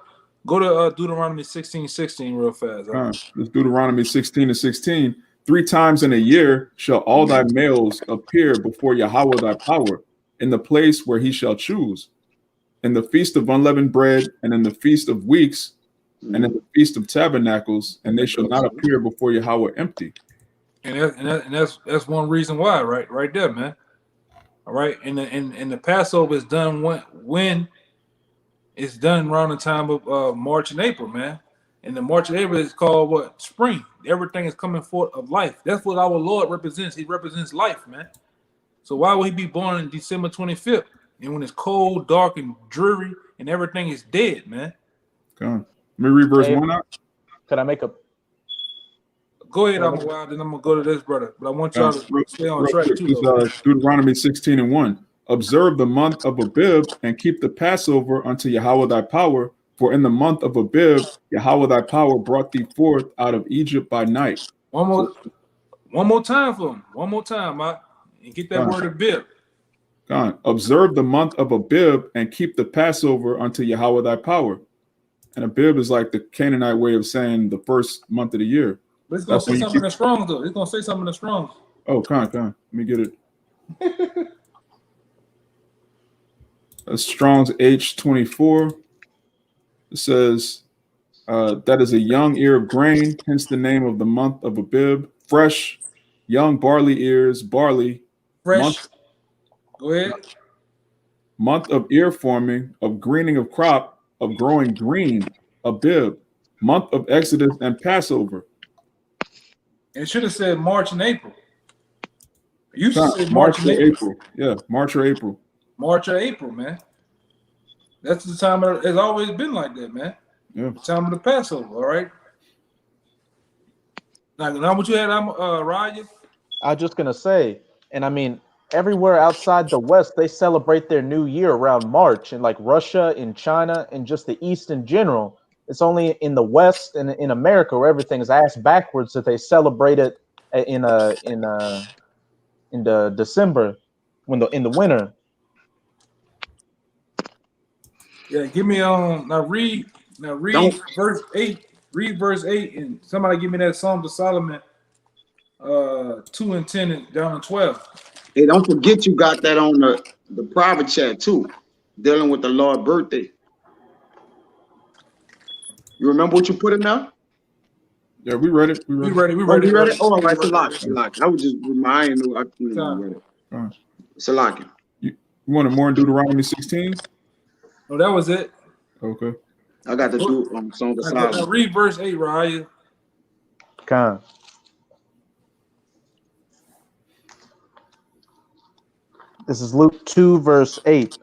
Deuteronomy 16:16 real fast. It's Deuteronomy 16:16. 3 times in a year shall all thy males appear before Yahweh thy power in the place where he shall choose, in the feast of unleavened bread, and in the feast of weeks, and in the feast of tabernacles, and they shall not appear before Yahweh empty. And that's one reason why, right there, man. All right, and the Passover is done when it's done around the time of March and April, man. And the March and April is called what? Spring. Everything is coming forth of life. That's what our Lord represents. He represents life, man. So why would he be born on December 25th? And when it's cold, dark, and dreary, and everything is dead, man. Come on. Let me read verse 1 out. Could I make a... Go ahead, I'm a wild, then I'm going to go to this, brother. But I want y'all to stay on track, too. Deuteronomy 16:1. Observe the month of Abib and keep the Passover unto Yahweh thy power. For in the month of Abib, Yahweh thy power brought thee forth out of Egypt by night. One more time for him. One more time, and get that word Abib. God, observe the month of Abib and keep the Passover unto Yahweh thy power. And Abib is like the Canaanite way of saying the first month of the year. But it's going to say something in the Strong's, though. It's going to say something in the Strong's. Oh, come on. Let me get it. Strong's H24. It says, that is a young ear of grain, hence the name of the month of Abib. Fresh, young barley ears, barley. Fresh. Go ahead. Month of ear forming, of greening of crop, of growing green, Abib. Month of Exodus and Passover. It should have said March and April. It used to say March and April. Yeah, March or April. March or April, man. That's the time it's always been like that, man. Yeah. The time of the Passover, all right? Now what you had, Ryan? I was just going to say, and I mean, everywhere outside the West, they celebrate their new year around March, and like Russia and China and just the East in general. It's only in the West and in America where everything is ass backwards that they celebrate it in the December in the winter. Yeah, give me now read verse 8. Read verse 8, and somebody give me that Psalm of Solomon 2 and 10 and down to 12. Hey, don't forget you got that on the private chat too, dealing with the Lord's birthday. You remember what you put in there? Yeah, we read it. We read it. Oh, all right, Salaki. I was just reminding you. I read it. Salaki. You wanted more in Deuteronomy 16? Oh, that was it. Okay. I got to do Song of Solomon. Read verse 8, Raya. Con. This is Luke 2, verse 8.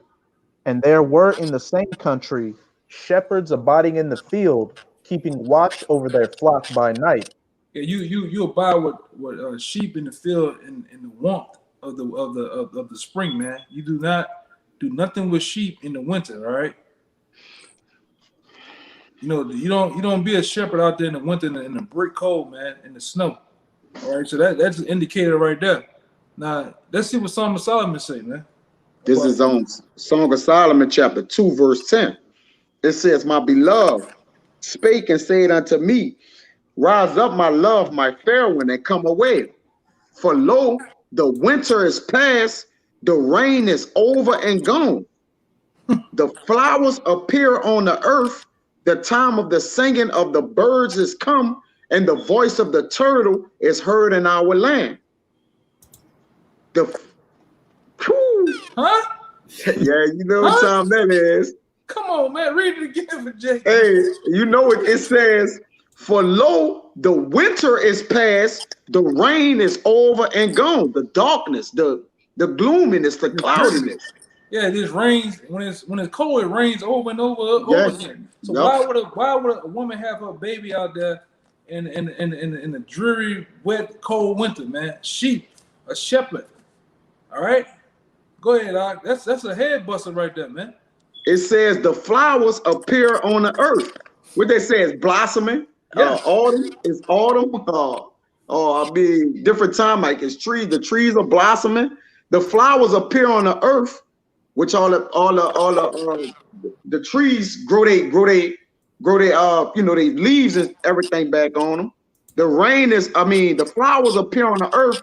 And there were in the same country shepherds abiding in the field, keeping watch over their flock by night. Yeah, you abide with sheep in the field in the warmth of the spring, man. You do not do nothing with sheep in the winter, all right? you don't be a shepherd out there in the winter in the brick cold, man, in the snow. All right, so that's an indicator right there. Now let's see what Song of Solomon say, man. This is on Song of Solomon, chapter 2, verse 10. It says, "My beloved spake and said unto me, Rise up, my love, my fair one, and come away. For lo, the winter is past, the rain is over and gone. The flowers appear on the earth, the time of the singing of the birds is come, and the voice of the turtle is heard in our land." Huh? Yeah, you know what time that is. Come on, man, read it again for Jake. Hey, you know what it says? "For lo, the winter is past, the rain is over and gone." The darkness, the gloominess, the cloudiness. Yeah, this rains when it's cold. It rains over and over Yes. again. So Yep. why would a woman have her baby out there in a dreary, wet, cold winter, man? Sheep, a shepherd. All right, go ahead, Doc. That's a head buster right there, man. It says the flowers appear on the earth. What they say is blossoming. Yeah. Autumn is autumn. I mean, different time, like it's trees. The trees are blossoming. The flowers appear on the earth, which all the trees grow they leaves and everything back on them. The flowers appear on the earth.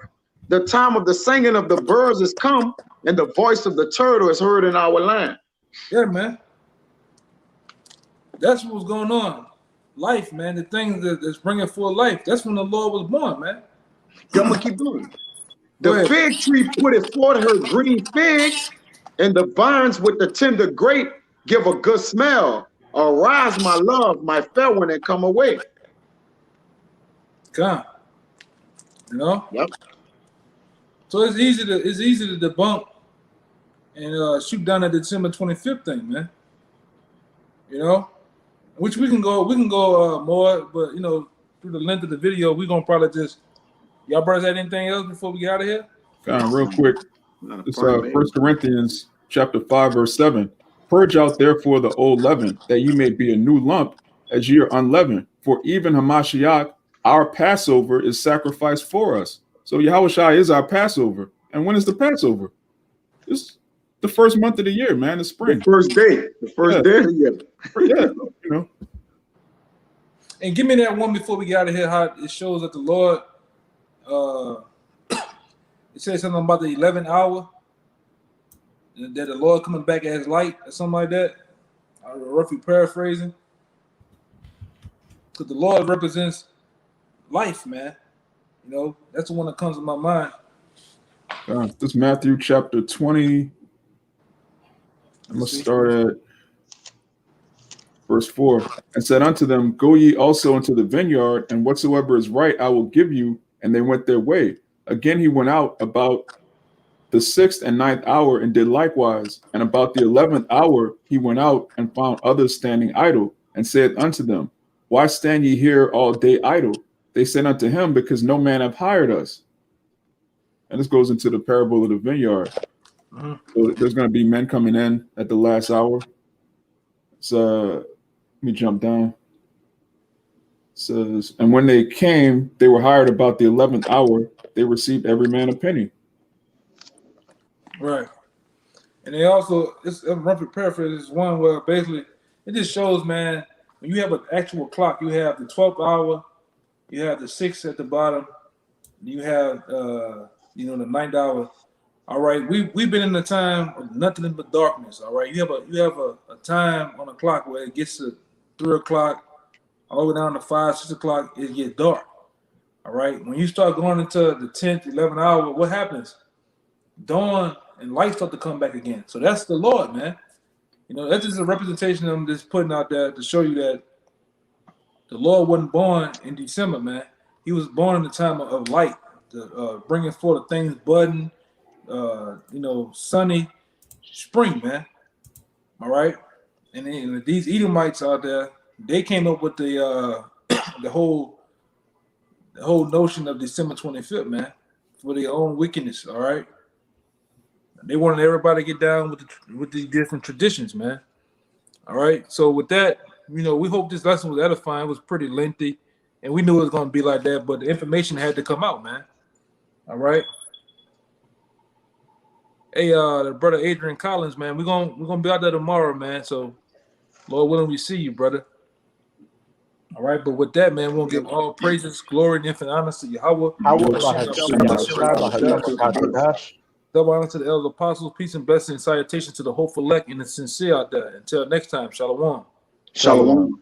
The time of the singing of the birds is come, and the voice of the turtle is heard in our land. Yeah, man. That's what's going on. Life, man. The things that's bringing forth life. That's when the Lord was born, man. I'm gonna keep going. Go The ahead. fig tree putteth forth her green figs, and the vines with the tender grape give a good smell. Arise, my love, my fair one, and come away. Come. You know? Yep. So it's easy to debunk and shoot down that December 25th thing, man. You know? Which we can go more, but through the length of the video, we're gonna probably just y'all brothers had anything else before we get out of here? Real quick. Not a It's problem, man. 1 Corinthians chapter 5, verse 7. "Purge out therefore the old leaven, that ye may be a new lump, as ye are unleavened. For even Hamashiach, our Passover, is sacrificed for us." So Yahushua is our Passover. And when is the Passover? It's the first month of the year, man. It's spring. The first day of the year. Yeah, you know. And give me that one before we get out of here. How it shows that the Lord, it says something about the 11th hour, that the Lord coming back as light or something like that. I'm roughly paraphrasing, because the Lord represents life, man. That's the one that comes to my mind. This Matthew chapter 20. I'm going to start at verse 4. "And said unto them, Go ye also into the vineyard, and whatsoever is right I will give you. And they went their way. Again he went out about the 6th and 9th hour, and did likewise. And about the 11th hour he went out, and found others standing idle, and said unto them, Why stand ye here all day idle? They said unto him, Because no man hath hired us." And this goes into the parable of the vineyard. So there's going to be men coming in at the last hour. So let me jump down. It says, "And when they came, they were hired about the 11th hour. They received every man a penny." Right. And they also, it's a rough paraphrase, is one where basically it just shows, man, when you have an actual clock, you have the 12th hour, you have the 6th at the bottom, you have the 9th hour. All right, we've been in a time of nothing but darkness. All right, you have a time on the clock where it gets to 3 o'clock, all the way down to 5, 6 o'clock, it gets dark. All right, when you start going into the 10th, 11th hour, what happens? Dawn and light start to come back again. So that's the Lord, man. That's just a representation I'm just putting out there to show you that the Lord wasn't born in December, man. He was born in the time of light, bringing forth things budding, sunny spring, man. All right, and these Edomites out there, they came up with the the whole notion of December 25th, man, for their own wickedness. All right, they wanted everybody to get down with the different traditions, man. All right, so with that, we hope this lesson was edifying. It was pretty lengthy, and we knew it was going to be like that, but the information had to come out, man. All right. Hey, the brother Adrian Collins, man, we're gonna be out there tomorrow, man. So, Lord willing, we see you, brother. All right, but with that, man, we'll give all praises, glory, and infinite honor to Yahweh. Double honor to the elder apostles, peace and blessing, and salutation to the hopeful elect and the sincere out there. Until next time, shalom. Shalom.